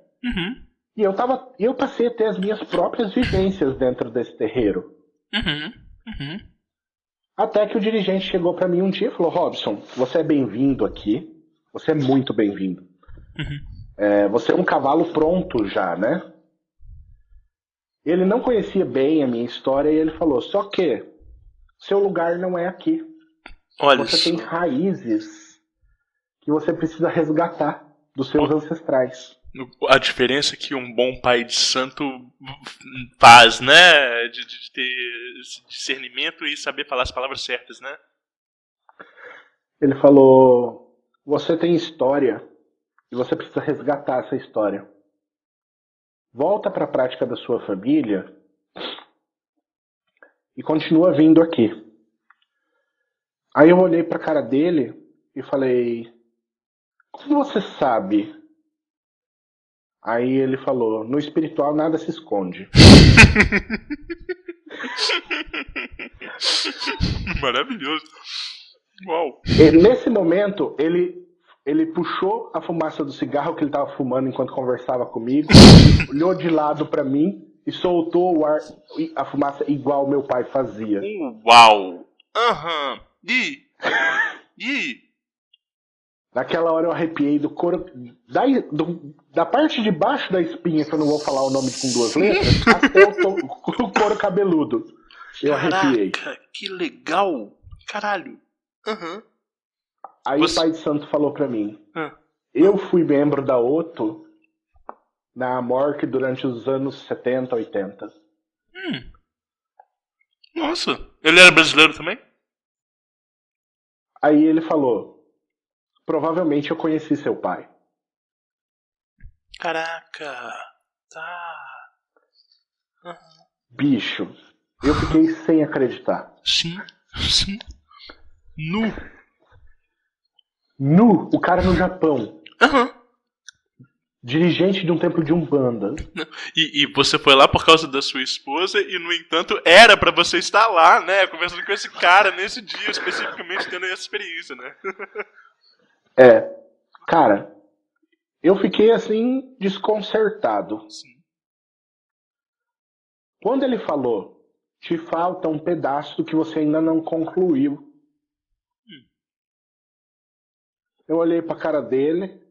E eu passei a ter as minhas próprias vivências dentro desse terreiro. Até que o dirigente chegou pra mim um dia e falou, Robson, você é bem-vindo aqui. Você é muito bem-vindo. Você é um cavalo pronto já, né? Ele não conhecia bem a minha história e ele falou, só que seu lugar não é aqui. Olha você tem raízes que você precisa resgatar dos seus ancestrais. A diferença que um bom pai de santo faz, né? De ter esse discernimento e saber falar as palavras certas, né? Ele falou, você tem história e você precisa resgatar essa história. Volta para a prática da sua família e continua vindo aqui. Aí eu olhei para a cara dele e falei, Como você sabe? Aí ele falou, no espiritual nada se esconde. Maravilhoso. Uau. E, nesse momento, ele puxou a fumaça do cigarro que ele estava fumando enquanto conversava comigo, olhou de lado para mim e soltou o ar, a fumaça igual meu pai fazia. Uau. Aham. E? Naquela hora eu arrepiei do couro, da parte de baixo da espinha, que eu não vou falar o nome com 2 letras, até o couro cabeludo. Eu arrepiei. Caraca, que legal. Caralho. Aham. Aí Você- o pai de santo falou pra mim, Ah. eu fui membro da OTO na Amorc durante os anos 70, 80. Nossa. Ele era brasileiro também? Aí ele falou, provavelmente eu conheci seu pai. Caraca. Tá. Bicho, eu fiquei sem acreditar. Sim. Nu. Nu, o cara no Japão, Aham. dirigente de um templo de Umbanda. E você foi lá por causa da sua esposa e, no entanto, era pra você estar lá, né? Conversando com esse cara nesse dia, especificamente tendo essa experiência, né? Cara, eu fiquei assim, desconcertado. Sim. Quando ele falou, te falta um pedaço que você ainda não concluiu. Eu olhei pra cara dele,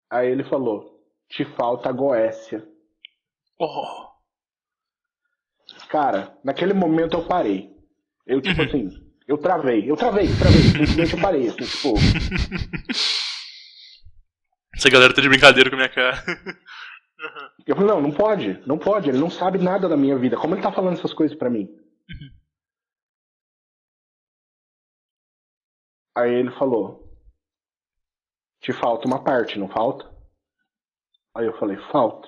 aí ele falou, te falta a Goécia. Oh. Cara, naquele momento eu parei. Eu, tipo assim, eu travei. Simplesmente eu parei, assim, tipo... Essa galera tá de brincadeira com a minha cara. Eu falei, não pode, ele não sabe nada da minha vida. Como ele tá falando essas coisas pra mim? Aí ele falou, te falta uma parte, não falta? Aí eu falei, falta.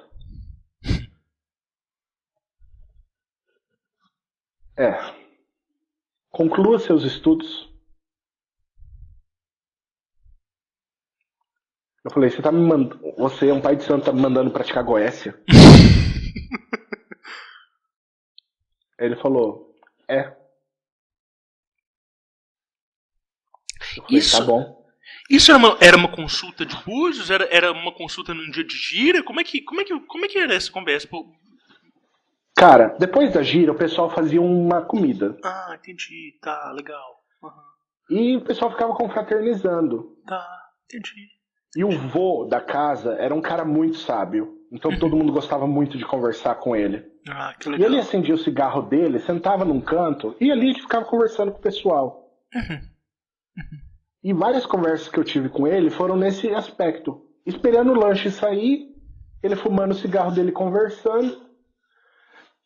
Conclua seus estudos. Eu falei, você é um pai de santo, tá me mandando praticar Goécia? Aí ele falou, Eu falei, Isso- tá bom. Isso era uma consulta de búzios? Era uma consulta num dia de gira? Como é que era essa conversa? Pô, Cara, depois da gira, o pessoal fazia uma comida. ah, entendi. Tá, legal. Aham. E o pessoal ficava confraternizando. Tá, entendi. E o vô da casa era um cara muito sábio. Então todo mundo gostava muito de conversar com ele. Ah, que E legal. ele acendia o cigarro dele, sentava num canto e ali ele ficava conversando com o pessoal. E várias conversas que eu tive com ele foram nesse aspecto. Esperando o lanche sair, ele fumando o cigarro dele conversando.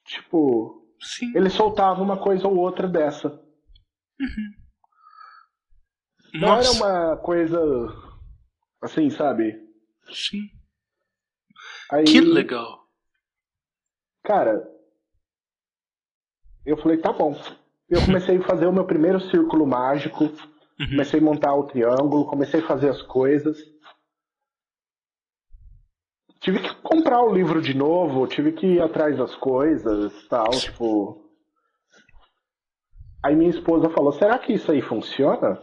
Tipo, Sim. ele soltava uma coisa ou outra dessa. Não era Nossa. uma coisa assim, sabe? Sim. Aí, Que legal. cara, eu falei, tá bom. Eu comecei a fazer o meu primeiro círculo mágico, comecei a montar o triângulo, comecei a fazer as coisas. Tive que comprar o livro de novo, tive que ir atrás das coisas, tal, tipo... Aí minha esposa falou, será que isso aí funciona?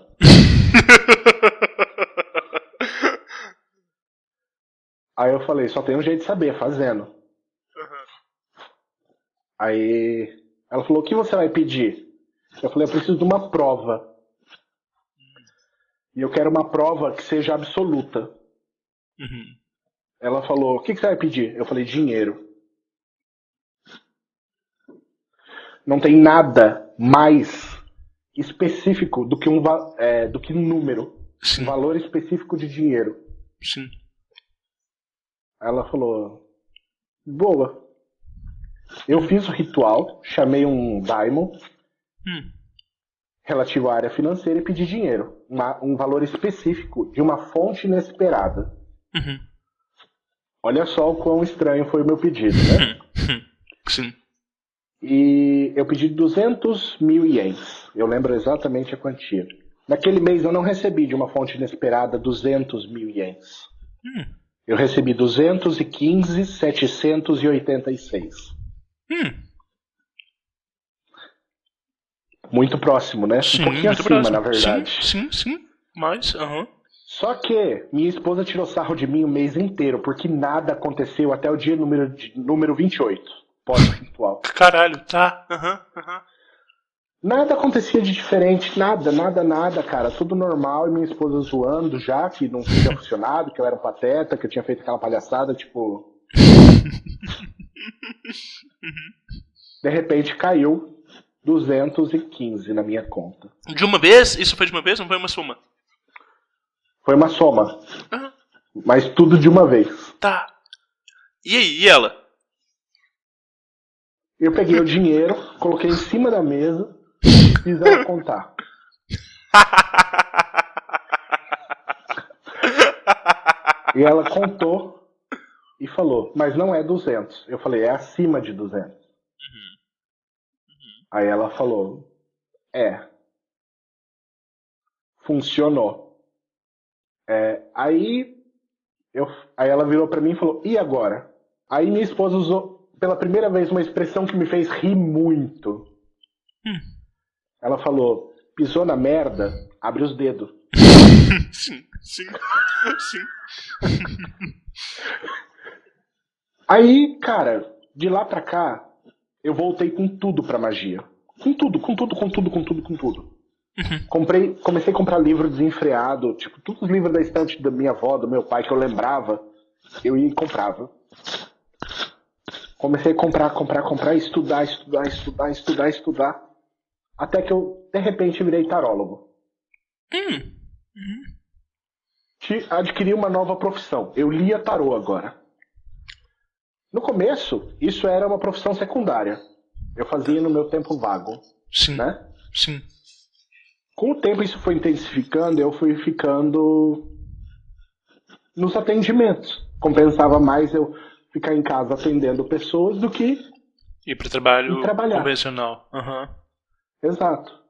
Aí eu falei, só tem um jeito de saber, fazendo. Aí ela falou, o que você vai pedir? Eu falei, eu preciso de uma prova. E eu quero uma prova que seja absoluta. Ela falou, o que você vai pedir? Eu falei, dinheiro. Não tem nada mais específico do que do que um número. Sim. Um valor específico de dinheiro. Sim. Ela falou, boa. Eu fiz o ritual, chamei um daimon relativo à área financeira e pedi dinheiro. Um valor específico de uma fonte inesperada. Olha só o quão estranho foi o meu pedido, né? Sim. E eu pedi 200 mil ienes. Eu lembro exatamente a quantia. Naquele mês eu não recebi de uma fonte inesperada 200 mil ienes. Eu recebi 215.786. Muito próximo, né? Sim, um pouquinho muito acima, próximo. na verdade. Sim. Mas, Só que minha esposa tirou sarro de mim o mês inteiro, porque nada aconteceu até o dia número 28, pós-ritual. Caralho, tá. Nada acontecia de diferente, nada, cara. Tudo normal e minha esposa zoando já, que não tinha funcionado, que eu era um pateta, que eu tinha feito aquela palhaçada, tipo... De repente caiu 215 na minha conta. De uma vez? Isso foi de uma vez? Não foi uma soma? Foi uma soma. Mas tudo de uma vez. Tá. E aí, e ela? Eu peguei o dinheiro, coloquei em cima da mesa e fiz ela contar. E ela contou e falou, mas não é 200. Eu falei, é acima de 200. Aí ela falou, funcionou. Aí ela virou pra mim e falou, e agora? Aí minha esposa usou pela primeira vez uma expressão que me fez rir muito. Ela falou, pisou na merda, abre os dedos. Sim. Aí, cara, de lá pra cá, eu voltei com tudo pra magia. Com tudo. Comecei a comprar livro desenfreado, tipo, todos os livros da estante da minha avó, do meu pai, que eu lembrava, eu ia e comprava. Comecei a comprar, estudar, até que eu, de repente, virei tarólogo. Adquiri uma nova profissão. Eu lia tarô agora. No começo, isso era uma profissão secundária. Eu fazia no meu tempo vago. Sim. Né? Sim. Com o tempo isso foi intensificando, eu fui ficando nos atendimentos. Compensava mais eu ficar em casa atendendo pessoas do que Ir pro trabalho trabalhar. convencional. Exato.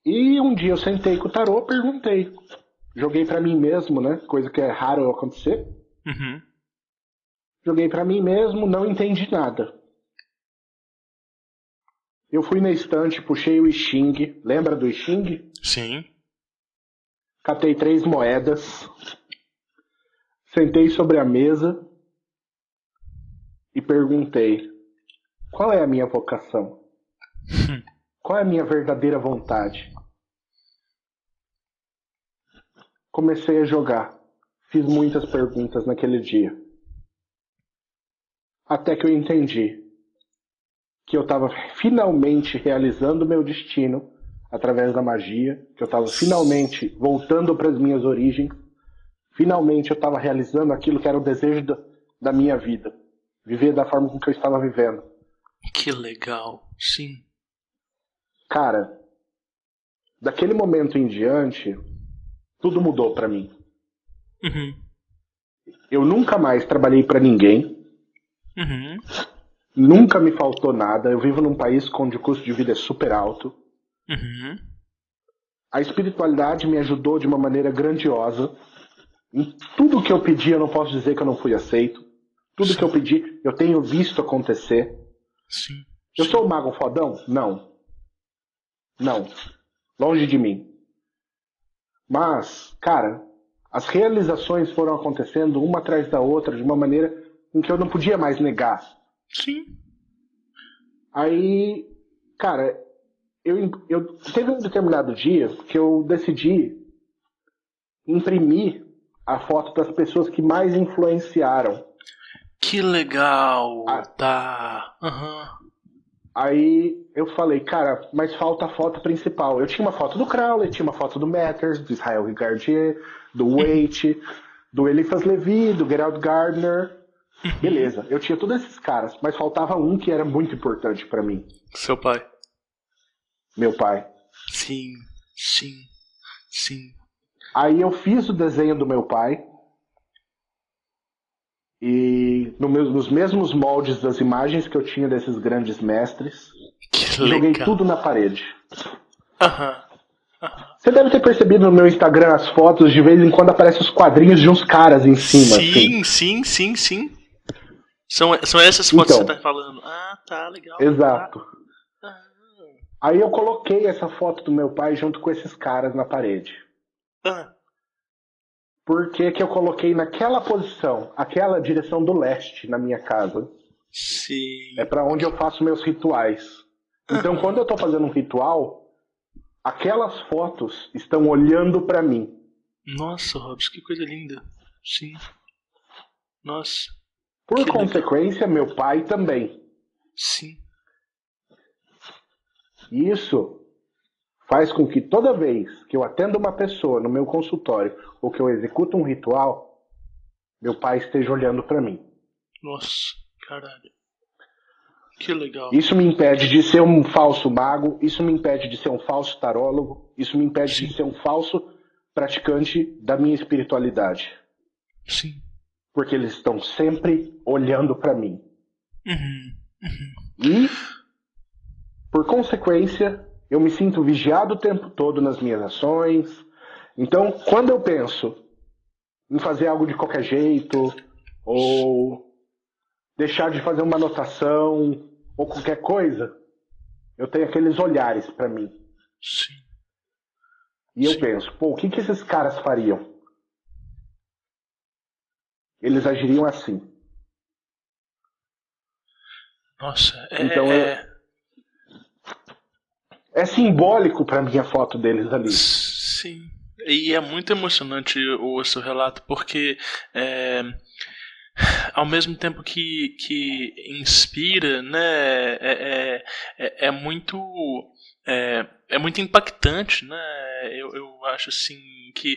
E um dia eu sentei com o tarô, perguntei. Joguei pra mim mesmo, né? Coisa que é raro acontecer. Joguei pra mim mesmo, não entendi nada. Eu fui na estante, puxei o I Ching. Lembra do I Ching? Sim. Catei 3 moedas. Sentei sobre a mesa e perguntei: qual é a minha vocação? Qual é a minha verdadeira vontade? Comecei a jogar. Fiz muitas perguntas naquele dia. Até que eu entendi que eu estava finalmente realizando o meu destino através da magia, que eu estava finalmente voltando para as minhas origens, finalmente eu estava realizando aquilo que era o desejo da minha vida, viver da forma com que eu estava vivendo. Que legal, sim. Cara, daquele momento em diante, tudo mudou para mim. Eu nunca mais trabalhei para ninguém. Nunca me faltou nada. Eu vivo num país onde o custo de vida é super alto. A espiritualidade me ajudou de uma maneira grandiosa. Em tudo que eu pedi, eu não posso dizer que eu não fui aceito. Tudo que eu pedi, eu tenho visto acontecer. Sim. Eu sou um mago fodão? Não. Longe de mim. Mas, cara, as realizações foram acontecendo uma atrás da outra de uma maneira em que eu não podia mais negar. Sim. Aí, cara, eu teve um determinado dia que eu decidi imprimir a foto das pessoas que mais influenciaram. Que legal. Ah. Tá. Aí eu falei, cara, mas falta a foto principal. Eu tinha uma foto do Crowley, tinha uma foto do Matters, do Israel Rigardier, do Waite, do Eliphas Levi, do Gerald Gardner. Beleza, eu tinha todos esses caras, mas faltava um que era muito importante pra mim. Seu pai. Meu pai. Sim. Aí eu fiz o desenho do meu pai e nos mesmos moldes das imagens que eu tinha desses grandes mestres, Que joguei legal. tudo na parede. Você deve ter percebido no meu Instagram as fotos, de vez em quando aparecem os quadrinhos de uns caras em cima. Sim. São essas fotos Então, que você tá falando. Ah, tá, legal. Exato. Ah, Aí eu coloquei essa foto do meu pai junto com esses caras na parede. ah, Por que que eu coloquei naquela posição, aquela direção do leste na minha casa? sim. É pra onde eu faço meus rituais. Então, quando eu tô fazendo um ritual, aquelas fotos estão olhando pra mim. Nossa, Robson, que coisa linda. Sim. Nossa, Por que consequência, meu pai também. sim. Isso faz com que toda vez que eu atendo uma pessoa no meu consultório ou que eu executo um ritual, meu pai esteja olhando pra mim. Nossa, caralho. Que legal. Isso me impede de ser um falso mago, isso me impede de ser um falso tarólogo, isso me impede Sim. de ser um falso praticante da minha espiritualidade. Sim. Porque eles estão sempre olhando pra mim. Uhum. E, por consequência, eu me sinto vigiado o tempo todo nas minhas ações. Então, quando eu penso em fazer algo de qualquer jeito, ou deixar de fazer uma anotação, ou qualquer coisa, eu tenho aqueles olhares pra mim. Sim. E eu penso, pô, o que que esses caras fariam? Eles agiriam assim. Nossa, Então, é simbólico pra mim a foto deles ali. Sim. E é muito emocionante o seu relato, porque ao mesmo tempo que inspira, né, é muito impactante, né? Eu acho assim que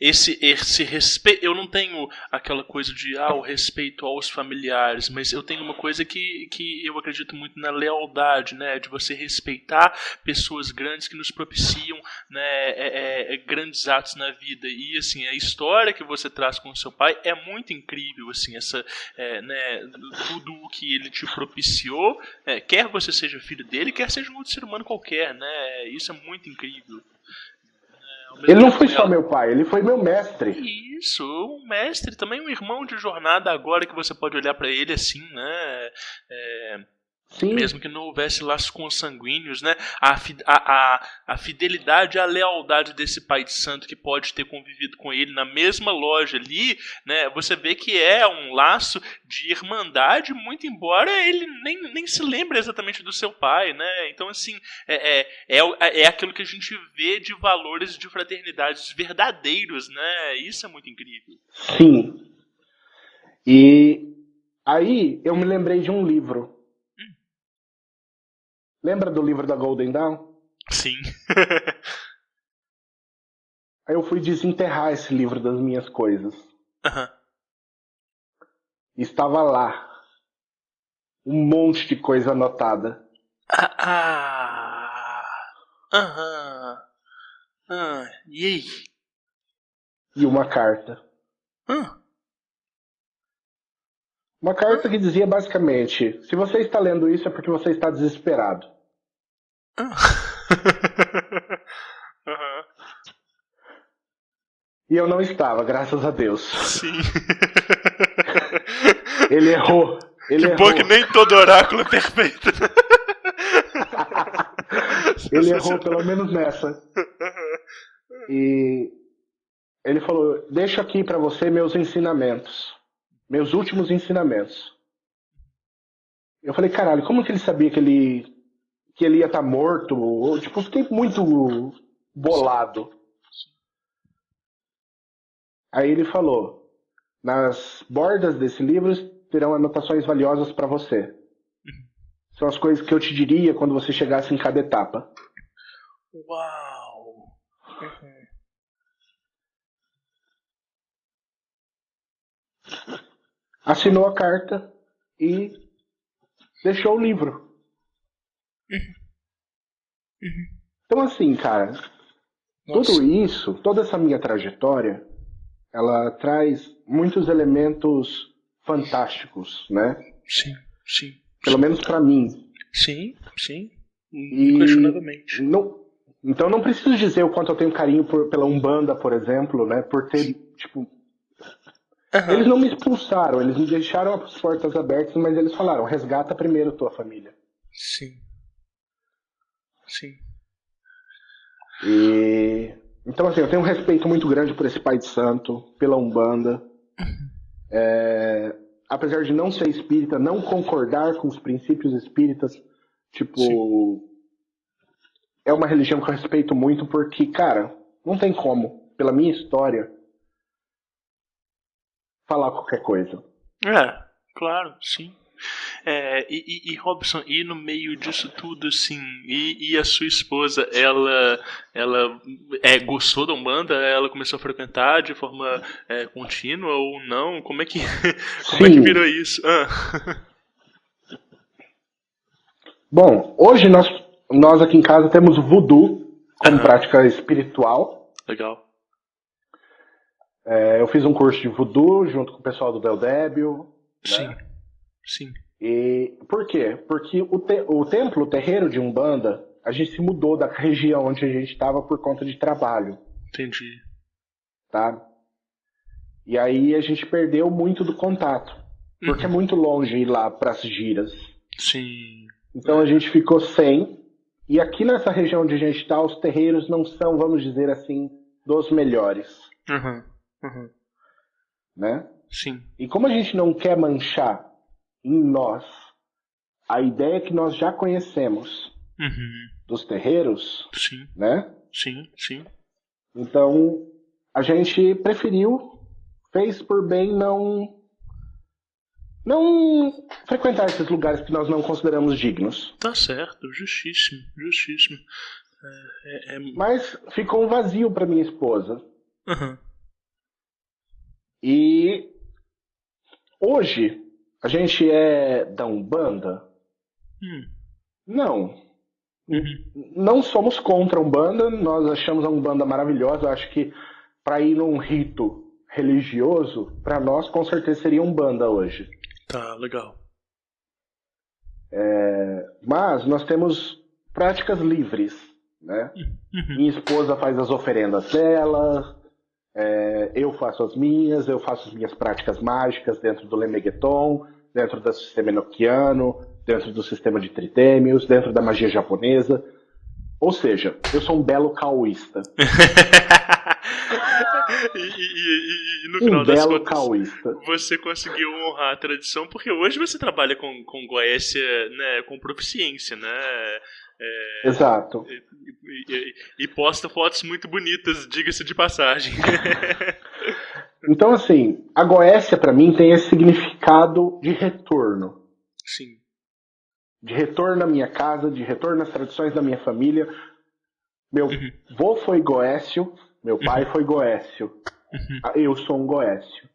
esse respeito, eu não tenho aquela coisa de o respeito aos familiares, mas eu tenho uma coisa que eu acredito muito na lealdade, né? De você respeitar pessoas grandes que nos propiciam, né, grandes atos na vida. E assim, a história que você traz com o seu pai é muito incrível, assim, essa, né, tudo o que ele te propiciou, quer você seja filho dele, quer seja um outro ser humano qualquer, né? Isso é muito incrível. Ele não foi só meu pai, ele foi meu mestre. Isso, um mestre, também um irmão de jornada agora que você pode olhar pra ele assim, né? Sim. Mesmo que não houvesse laços consanguíneos, né? A fidelidade e a lealdade desse pai de santo que pode ter convivido com ele na mesma loja ali, né? Você vê que é um laço de irmandade, muito embora ele nem se lembre exatamente do seu pai, né? Então, assim, é aquilo que a gente vê de valores de fraternidades verdadeiros, né? Isso é muito incrível. Sim. E aí eu me lembrei de um livro. Lembra do livro da Golden Dawn? Sim. Aí eu fui desenterrar esse livro das minhas coisas. Uhum. Estava lá um monte de coisa anotada. E aí? E uma carta. Uma carta que dizia basicamente: se você está lendo isso é porque você está desesperado. E eu não estava, graças a Deus. Sim. Ele errou. Ele errou. Bom que nem todo oráculo é perfeito. Ele errou, pelo menos nessa. E ele falou: deixo aqui pra você meus ensinamentos. Meus últimos ensinamentos. Eu falei: caralho, como que ele sabia que ele ia estar morto? Eu, tipo, fiquei muito bolado. Aí ele falou: nas bordas desse livro terão anotações valiosas pra você. São as coisas que eu te diria quando você chegasse em cada etapa. Uau! Assinou a carta e deixou o livro. Então, assim, cara, tudo isso, toda essa minha trajetória, ela traz muitos elementos fantásticos, né? Sim. Pelo menos pra mim. Sim. E Inquestionavelmente. não Então não preciso dizer o quanto eu tenho carinho pela Umbanda, por exemplo, né? Por ter, tipo... Eles não me expulsaram, eles me deixaram as portas abertas, mas eles falaram, resgata primeiro tua família. Sim. Sim. Então, assim, eu tenho um respeito muito grande por esse pai de santo, pela Umbanda. Apesar de não ser espírita, não concordar com os princípios espíritas, tipo... Sim. É uma religião que eu respeito muito porque, cara, não tem como, pela minha história, falar qualquer coisa. Claro, sim. E Robson, e no meio disso tudo, assim, e a sua esposa, ela gostou da Umbanda? Ela começou a frequentar de forma contínua ou não? Como é que virou isso? Bom, hoje nós aqui em casa temos voodoo como prática espiritual. Legal. Eu fiz um curso de voodoo junto com o pessoal do Del Débio. Sim, né? Sim. E por quê? Porque o templo, o terreiro de Umbanda, a gente se mudou da região onde a gente estava por conta de trabalho. Entendi. Tá? E aí a gente perdeu muito do contato. Porque é muito longe ir lá para as giras. Sim. Então a gente ficou sem. E aqui nessa região onde a gente está, os terreiros não são, vamos dizer assim, dos melhores. Né? Sim. E como a gente não quer manchar em nós a ideia que nós já conhecemos dos terreiros, sim. Né? Sim. Então a gente preferiu, fez por bem não frequentar esses lugares que nós não consideramos dignos. Tá certo, justíssimo. Mas ficou um vazio para minha esposa. E hoje a gente é da Umbanda? Não. Não somos contra a Umbanda, nós achamos a Umbanda maravilhosa. Eu acho que para ir num rito religioso, para nós com certeza seria Umbanda hoje. Tá, legal. Mas nós temos práticas livres, né? Minha esposa faz as oferendas dela, eu faço as minhas práticas mágicas dentro do Lemegeton, dentro do sistema enoquiano, dentro do sistema de tritêmios, dentro da magia japonesa. Ou seja, eu sou um belo caoísta. E no final das contas, caoísta. Você conseguiu honrar a tradição, porque hoje você trabalha com Goécia, né, com proficiência, né? Exato. E posta fotos muito bonitas, diga-se de passagem. Então, assim, a Goécia pra mim tem esse significado de retorno. Sim. De retorno à minha casa, de retorno às tradições da minha família. Meu vô foi goécio, meu pai foi goécio. Eu sou um goécio.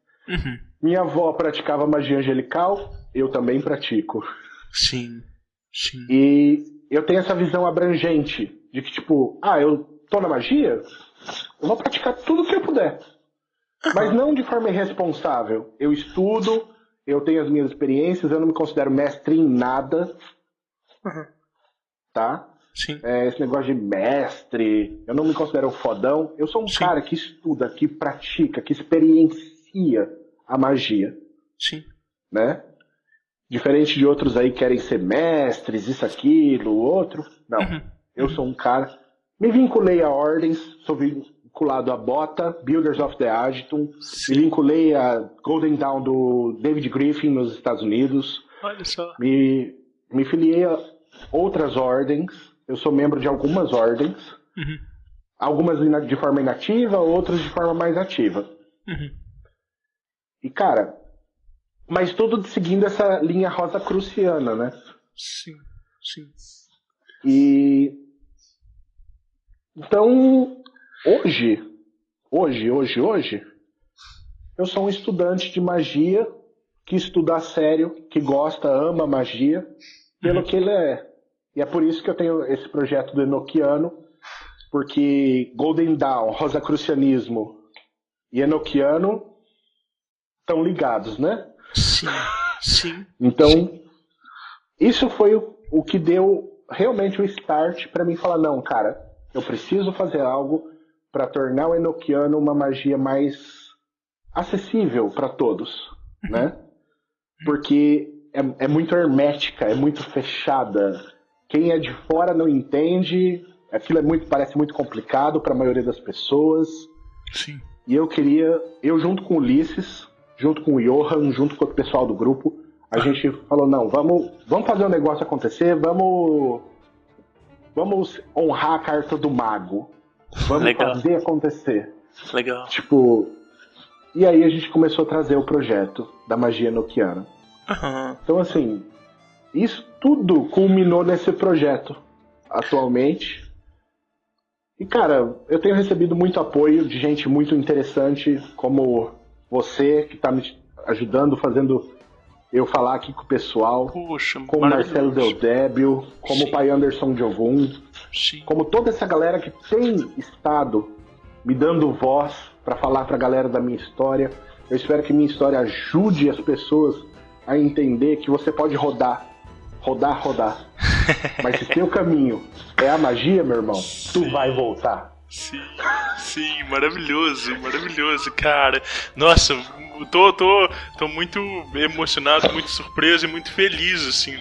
Minha avó praticava magia angelical, eu também pratico. Sim. E eu tenho essa visão abrangente de que, tipo, eu tô na magia, eu vou praticar tudo que eu puder. Mas não de forma irresponsável. Eu estudo, eu tenho as minhas experiências, eu não me considero mestre em nada. Tá? Sim. Esse negócio de mestre, eu não me considero um fodão. Eu sou um cara que estuda, que pratica, que experiencia a magia. Sim. Né? Diferente de outros aí que querem ser mestres, isso, aquilo, outro. Não. Eu sou um cara... Me vinculei a ordens, sou vinculado a Bota, Builders of the Agitum. Me vinculei a Golden Dawn do David Griffin nos Estados Unidos. Olha só. Me filiei a outras ordens. Eu sou membro de algumas ordens. Algumas de forma inativa, outras de forma mais ativa. E, cara, mas tudo seguindo essa linha rosacruciana, né? Sim. E... Então, hoje, eu sou um estudante de magia que estuda a sério, que gosta, ama magia, pelo que ele é. E é por isso que eu tenho esse projeto do Enoquiano, porque Golden Dawn, Rosacrucianismo e Enoquiano estão ligados, né? Sim. Então, isso foi o que deu realmente o start para mim falar, não, cara, eu preciso fazer algo para tornar o Enochiano uma magia mais acessível para todos, né? Porque é muito hermética, é muito fechada. Quem é de fora não entende, aquilo parece muito complicado para a maioria das pessoas. Sim. E eu junto com o Ulisses, junto com o Johan, junto com o pessoal do grupo, a gente falou, não, vamos fazer o negócio acontecer, vamos honrar a carta do mago. Vamos fazer acontecer. Legal. E aí a gente começou a trazer o projeto da magia enochiana. Então, assim, isso tudo culminou nesse projeto atualmente. E, cara, eu tenho recebido muito apoio de gente muito interessante, como você, que tá me ajudando, fazendo eu falar aqui com o pessoal. Puxa, como Marcelo Del Débio, como o pai Anderson Diogum, como toda essa galera que tem estado me dando voz para falar pra galera da minha história. Eu espero que minha história ajude as pessoas a entender que você pode rodar. Mas se seu caminho é a magia, meu irmão, tu vai voltar. Sim, maravilhoso, cara. Nossa, tô muito emocionado, muito surpreso e muito feliz, assim,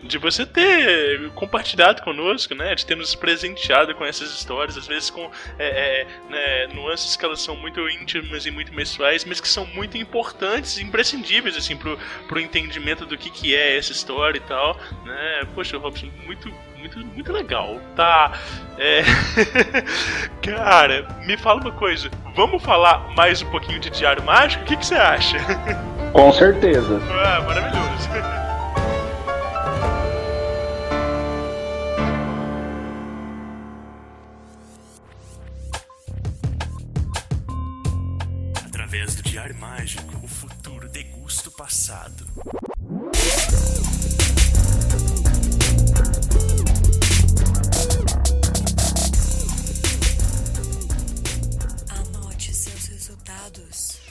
de você ter compartilhado conosco, né, de ter nos presenteado com essas histórias, às vezes com né, nuances que elas são muito íntimas e muito pessoais, mas que são muito importantes e imprescindíveis, assim, pro entendimento do que é essa história e tal, né. Poxa, Robson, muito legal, tá? Cara, me fala uma coisa, vamos falar mais um pouquinho de Diário Mágico? O que você acha? Com certeza. Maravilhoso. Através do Diário Mágico, o futuro degusta o passado.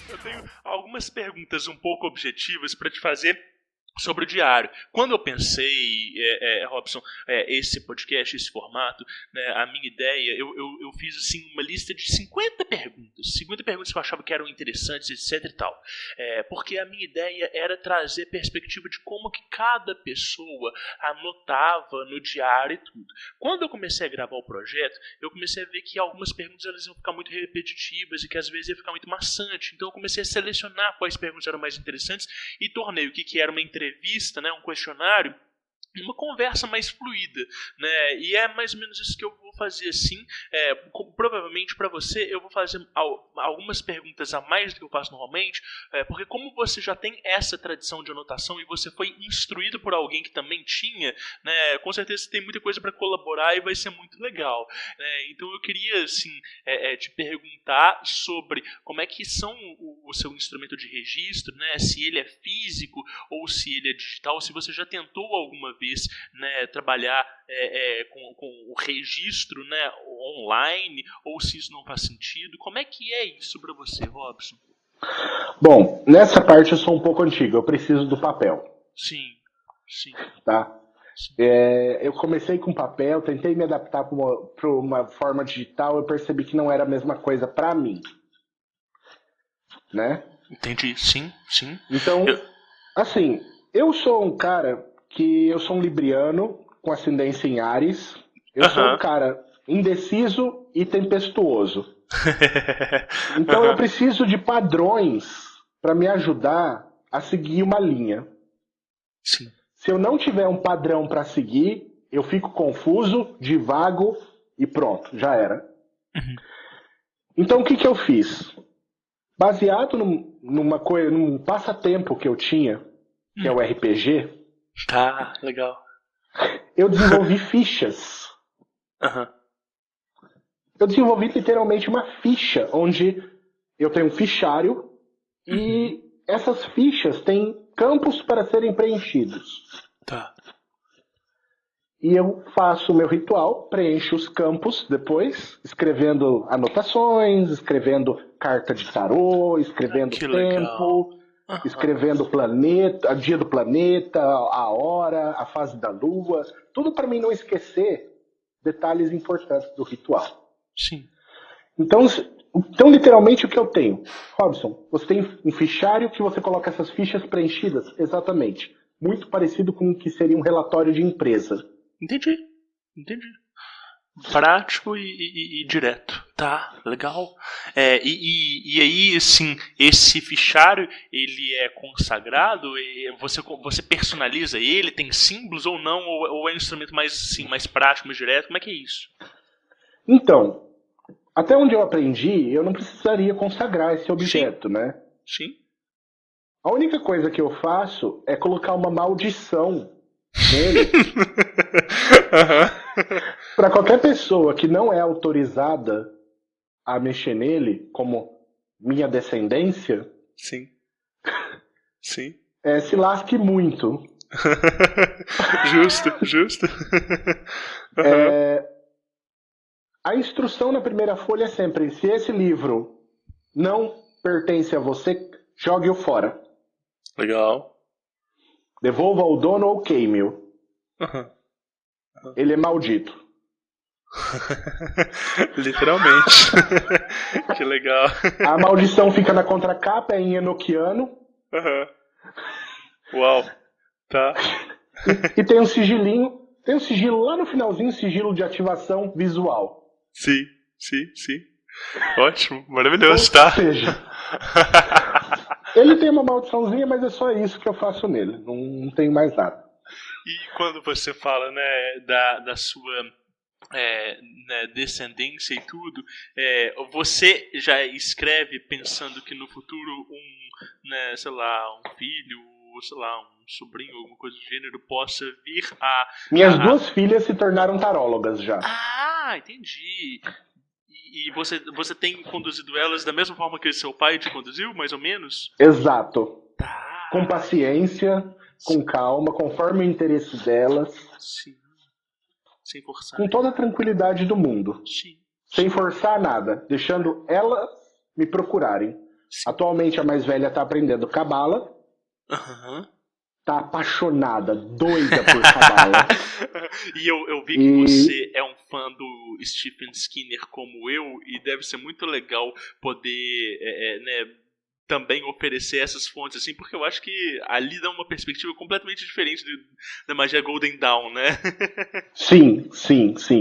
Eu tenho algumas perguntas um pouco objetivas para te fazer sobre o diário. Quando eu pensei, Robson, esse podcast, esse formato, né, a minha ideia, eu fiz assim uma lista de 50 perguntas que eu achava que eram interessantes, etc e tal. Porque a minha ideia era trazer perspectiva de como que cada pessoa anotava no diário e tudo. Quando eu comecei a gravar o projeto, eu comecei a ver que algumas perguntas elas iam ficar muito repetitivas e que às vezes ia ficar muito maçante. Então eu comecei a selecionar quais perguntas eram mais interessantes e tornei o que era uma entrevista, né, um questionário, uma conversa mais fluida, né? E é mais ou menos isso que eu vou fazer, assim. Provavelmente para você eu vou fazer algumas perguntas a mais do que eu faço normalmente, porque como você já tem essa tradição de anotação e você foi instruído por alguém que também tinha, né? Com certeza você tem muita coisa para colaborar e vai ser muito legal, né? Então eu queria, assim, te perguntar sobre como é que são o seu instrumento de registro, né? Se ele é físico ou se ele é digital, se você já tentou alguma vez, né, trabalhar com o registro, né, online, ou se isso não faz sentido. Como é que é isso para você, Robson? Bom, nessa parte eu sou um pouco antigo, eu preciso do papel. Sim. Tá? Eu comecei com papel, tentei me adaptar para uma forma digital, eu percebi que não era a mesma coisa para mim. Né? Entendi, sim. Então, assim, eu sou um cara que eu sou um libriano com ascendência em Áries. Eu sou um cara indeciso e tempestuoso. Então eu preciso de padrões para me ajudar a seguir uma linha. Sim. Se eu não tiver um padrão para seguir, eu fico confuso, divago e pronto, já era. Então o que eu fiz? Baseado num passatempo que eu tinha, que é o RPG. Tá, legal. Eu desenvolvi fichas. Eu desenvolvi literalmente uma ficha, onde eu tenho um fichário e essas fichas têm campos para serem preenchidos. Tá. E eu faço o meu ritual, preencho os campos depois, escrevendo anotações, escrevendo carta de tarô, escrevendo tempo... Escrevendo o planeta, o dia do planeta, a hora, a fase da lua, tudo para mim não esquecer detalhes importantes do ritual. Sim. Então, literalmente, o que eu tenho? Robson, você tem um fichário que você coloca essas fichas preenchidas? Exatamente. Muito parecido com o que seria um relatório de empresa. Entendi. Prático e direto. Tá, legal. E aí, assim, esse fichário, ele é consagrado? Você personaliza ele? Tem símbolos ou não? Ou é um instrumento mais, assim, mais prático, mais direto? Como é que é isso? Então, até onde eu aprendi, eu não precisaria consagrar esse objeto, né? Sim. A única coisa que eu faço é colocar uma maldição nele. Para qualquer pessoa que não é autorizada a mexer nele, como minha descendência, Sim. se lasque muito. Justo. A instrução na primeira folha é sempre: se esse livro não pertence a você, jogue-o fora. Legal. Devolva ao dono ou queime-o. Ele é maldito. Literalmente. Que legal. A maldição fica na contracapa, é em enoquiano. Uau. Tá. E tem um sigilinho. Tem um sigilo lá no finalzinho, sigilo de ativação visual. Sim. Ótimo, maravilhoso, tá? Ou seja, ele tem uma maldiçãozinha, mas é só isso que eu faço nele. Não tem mais nada. E quando você fala, né, da sua né, descendência e tudo, você já escreve pensando que no futuro né, sei lá, um filho, ou sei lá, um sobrinho, alguma coisa do gênero, possa vir a... Minhas duas filhas se tornaram tarólogas já. Ah, entendi. E você tem conduzido elas da mesma forma que seu pai te conduziu, mais ou menos? Exato. Tá. Com paciência, com calma, conforme o interesse delas. Sim. Sem forçar. Com toda a tranquilidade do mundo. Sim. Sem forçar nada, deixando elas me procurarem. Sim. Atualmente a mais velha tá aprendendo cabala. Tá apaixonada, doida por cabala. E eu vi que você é um fã do Stephen Skinner como eu, e deve ser muito legal poder né, também oferecer essas fontes, assim, porque eu acho que ali dá uma perspectiva completamente diferente da magia Golden Dawn, né? Sim,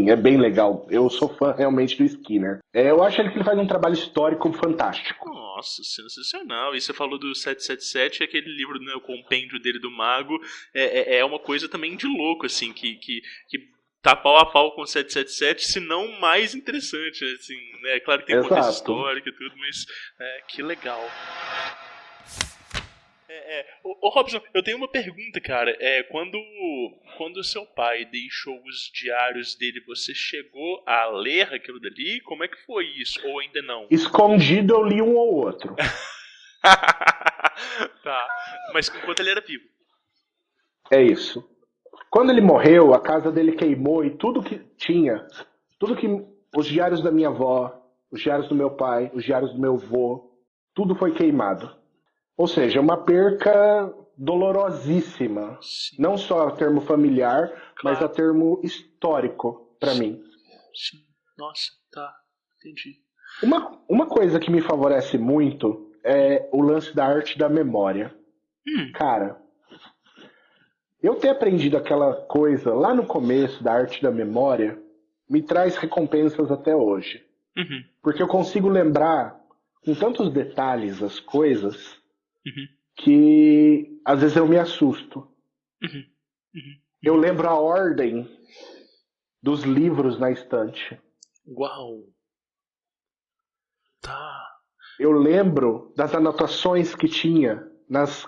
é bem legal. Eu sou fã realmente do Skinner. Eu acho que ele faz um trabalho histórico fantástico. Nossa, sensacional. E você falou do 777, aquele livro, né, o compêndio dele do mago, é uma coisa também de louco, assim, que tá pau a pau com o 777, se não mais interessante, assim, né? Claro que tem contexto histórico e tudo, mas que legal. Ô Robson, eu tenho uma pergunta, cara. Quando seu pai deixou os diários dele, você chegou a ler aquilo dali? Como é que foi isso? Ou ainda não? Escondido eu li um ou outro. Tá. Mas enquanto ele era vivo? É isso. Quando ele morreu, a casa dele queimou e tudo que tinha, os diários da minha avó, os diários do meu pai, os diários do meu avô, tudo foi queimado. Ou seja, uma perca dolorosíssima. Sim. Não só a termo familiar, mas a termo histórico para mim. Sim. Nossa, tá. Entendi. Uma coisa que me favorece muito é o lance da arte da memória. Cara, eu ter aprendido aquela coisa lá no começo da arte da memória me traz recompensas até hoje. Porque eu consigo lembrar com tantos detalhes as coisas que às vezes eu me assusto. Eu lembro a ordem dos livros na estante. Uau! Tá. Eu lembro das anotações que tinha nas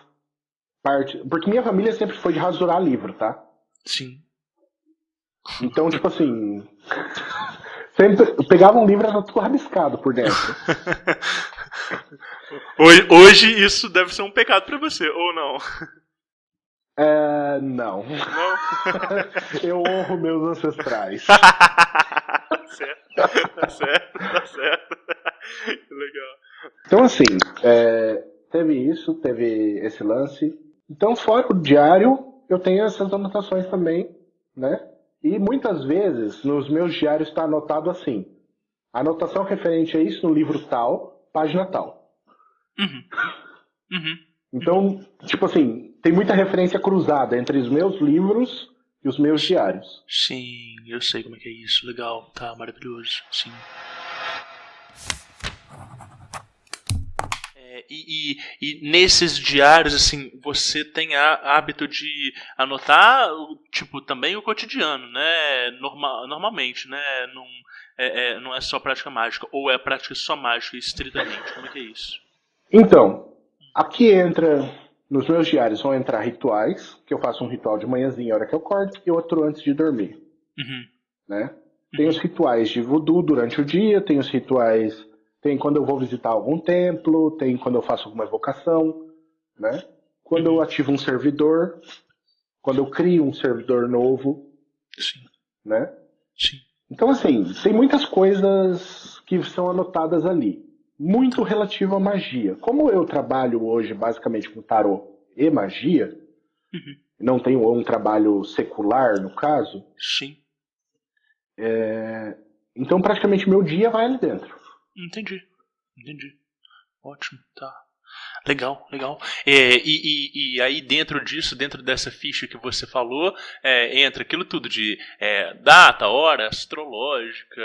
partes. Porque minha família sempre foi de rasurar livro, tá? Sim. Então, tipo assim. Sempre eu pegava um livro e era tudo rabiscado por dentro. Hoje isso deve ser um pecado pra você, ou não? Não. Eu honro meus ancestrais. Tá certo. Que legal. Então, assim, teve isso, teve esse lance. Então, fora o diário, eu tenho essas anotações também, né? E muitas vezes, nos meus diários está anotado assim. Anotação referente a isso no livro tal, página tal. Então, tipo assim, tem muita referência cruzada entre os meus livros e os meus diários. Sim, eu sei como é que é isso. Legal, tá, maravilhoso, sim. E nesses diários, assim, você tem hábito de anotar, tipo, também o cotidiano, né? Normalmente, né? Não é só prática mágica, ou é prática só mágica, estritamente. Como é que é isso? Então, aqui nos meus diários vão entrar rituais, que eu faço um ritual de manhãzinha, a hora que eu acordo, e outro antes de dormir. Né? Tem os rituais de voodoo durante o dia, tem os rituais... Tem quando eu vou visitar algum templo, tem quando eu faço alguma evocação, né? Quando eu ativo um servidor, quando eu crio um servidor novo, Sim. Né? Sim. Então, assim, tem muitas coisas que são anotadas ali. Muito relativo à magia. Como eu trabalho hoje basicamente com tarô e magia, não tenho um trabalho secular, no caso, Sim. Então praticamente meu dia vai ali dentro. Entendi. Ótimo, tá. Legal. E aí dentro disso, dentro dessa ficha que você falou, entra aquilo tudo de data, hora, astrológica,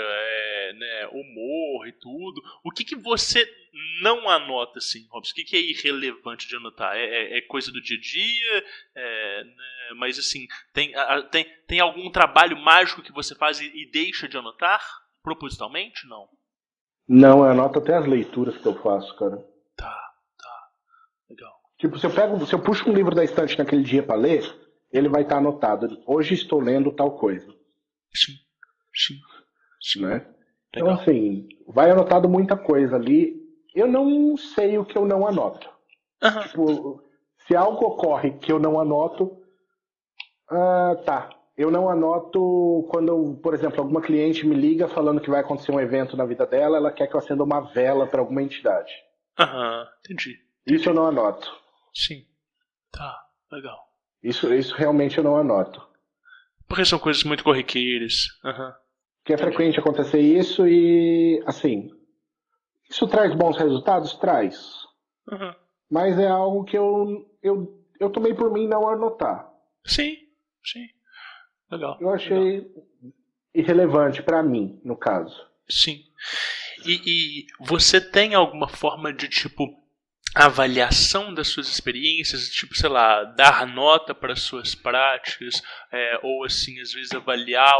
né, humor e tudo. O que você não anota, assim, Robson? O que é irrelevante de anotar? É coisa do dia a dia? Né, mas assim, tem algum trabalho mágico que você faz e deixa de anotar? Propositalmente? Não. Não, eu anoto até as leituras que eu faço, cara. Tá. Legal. Tipo, se eu puxo um livro da estante naquele dia pra ler, ele vai estar anotado. Hoje estou lendo tal coisa. Sim. Né? Então, assim, vai anotado muita coisa ali. Eu não sei o que eu não anoto. Tipo, se algo ocorre que eu não anoto, tá. Eu não anoto quando, por exemplo, alguma cliente me liga falando que vai acontecer um evento na vida dela, ela quer que eu acenda uma vela para alguma entidade. Entendi. Isso eu não anoto. Sim. Tá, legal. Isso realmente eu não anoto. Porque são coisas muito corriqueiras. Que é frequente acontecer isso e, assim, isso traz bons resultados? Traz. Mas é algo que eu tomei por mim não anotar. Sim. Legal. Eu achei irrelevante pra mim, no caso. Sim. E você tem alguma forma de, tipo, avaliação das suas experiências, tipo, sei lá, dar nota para suas práticas, ou assim, às vezes avaliar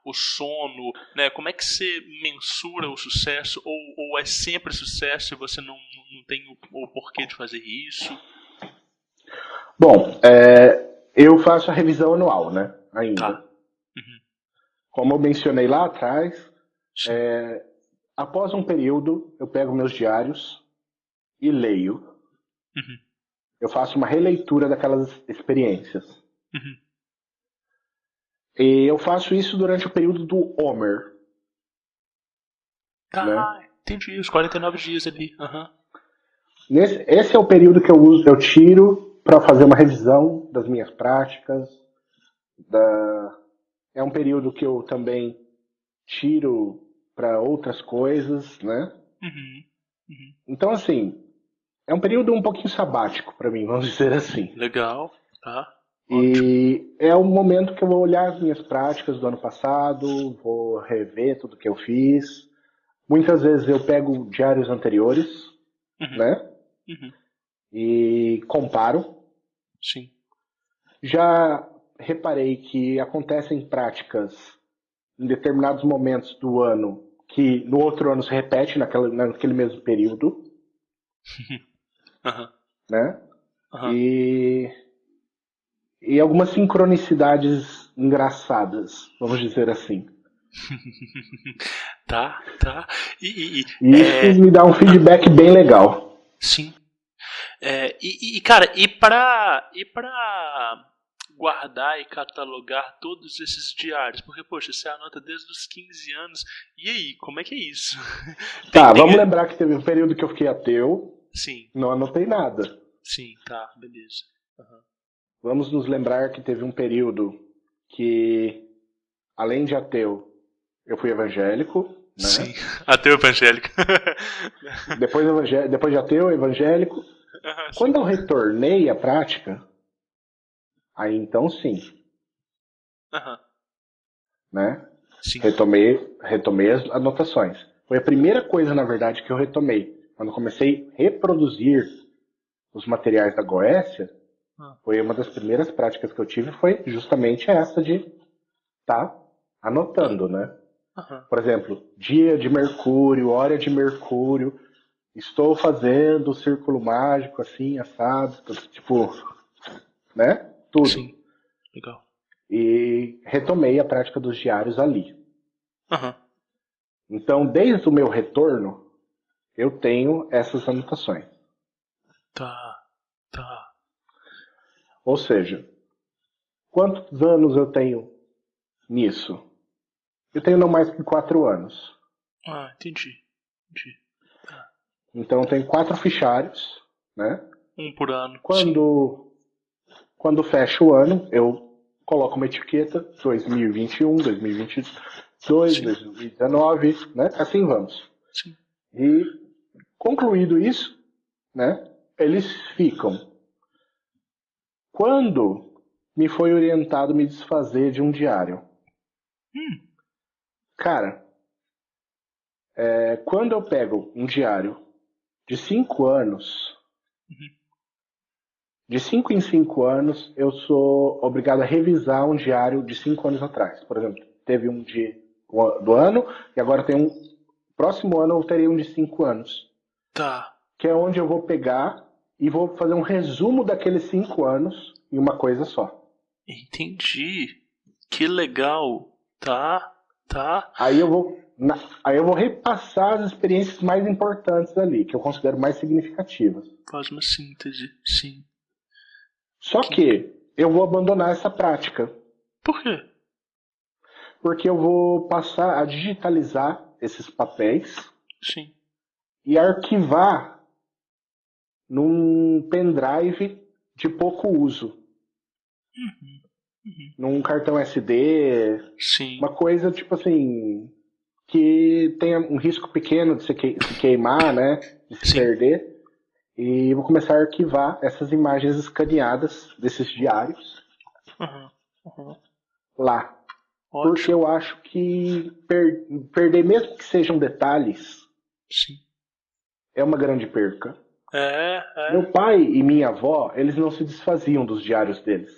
o sono, né? Como é que você mensura o sucesso, ou é sempre sucesso e você não tem o porquê de fazer isso? Bom, eu faço a revisão anual, né? Ainda. Tá. Como eu mencionei lá atrás, após um período, eu pego meus diários e leio. Eu faço uma releitura daquelas experiências. E eu faço isso durante o período do Homer. Né? Entendi. Os 49 dias ali. Esse é o período que eu tiro para fazer uma revisão das minhas práticas. É um período que eu também tiro para outras coisas, né? Então, assim, é um período um pouquinho sabático para mim, vamos dizer assim. Legal, tá. E é um momento que eu vou olhar as minhas práticas do ano passado, vou rever tudo que eu fiz. Muitas vezes eu pego diários anteriores, né? E comparo. Sim. Já reparei que acontecem práticas em determinados momentos do ano que no outro ano se repete naquele mesmo período. Né? E algumas sincronicidades engraçadas, vamos dizer assim. Tá. E isso me dá um feedback bem legal. Sim. Cara, e pra guardar e catalogar todos esses diários? Porque, poxa, você anota desde os 15 anos. E aí, como é que é isso? Vamos lembrar que teve um período que eu fiquei ateu. Sim. Não anotei nada. Sim, tá, beleza. Vamos nos lembrar que teve um período que além de ateu, eu fui evangélico, né? Sim, ateu evangélico. Depois de ateu, evangélico. Quando eu retornei à prática, aí então sim, né? Sim. Retomei as anotações. Foi a primeira coisa, na verdade, que eu retomei. Quando eu comecei a reproduzir os materiais da Goécia, foi uma das primeiras práticas que eu tive, foi justamente essa de estar anotando, né? Por exemplo, dia de Mercúrio, hora de Mercúrio, estou fazendo o círculo mágico assim, assado, tipo, né? Tudo. Sim, legal. E retomei a prática dos diários ali. Aham. Então, desde o meu retorno, eu tenho essas anotações. Tá. Ou seja, quantos anos eu tenho nisso? Eu tenho não mais que 4 anos. Ah, entendi. Então, eu tenho 4 fichários, né? Um por ano. Quando fecha o ano, eu coloco uma etiqueta 2021, 2022, Sim. 2019, né? Assim vamos. Sim. E concluído isso, né? Eles ficam. Quando me foi orientado me desfazer de um diário? Cara, quando eu pego um diário de 5 anos, de 5 em 5 anos, eu sou obrigado a revisar um diário de 5 anos atrás. Por exemplo, teve um do ano e agora tem um. Próximo ano eu terei um de 5 anos. Tá. Que é onde eu vou pegar e vou fazer um resumo daqueles 5 anos em uma coisa só. Entendi. Que legal. Tá. Aí eu vou repassar as experiências mais importantes ali, que eu considero mais significativas. Faz uma síntese, sim. Só que eu vou abandonar essa prática. Por quê? Porque eu vou passar a digitalizar esses papéis Sim. e arquivar num pendrive de pouco uso. Num cartão SD, Sim. uma coisa tipo assim, que tenha um risco pequeno de se queimar, né? De se perder. E vou começar a arquivar essas imagens escaneadas desses diários lá. Ótimo. Porque eu acho que perder, mesmo que sejam detalhes, Sim. é uma grande perca. É. Meu pai e minha avó, eles não se desfaziam dos diários deles.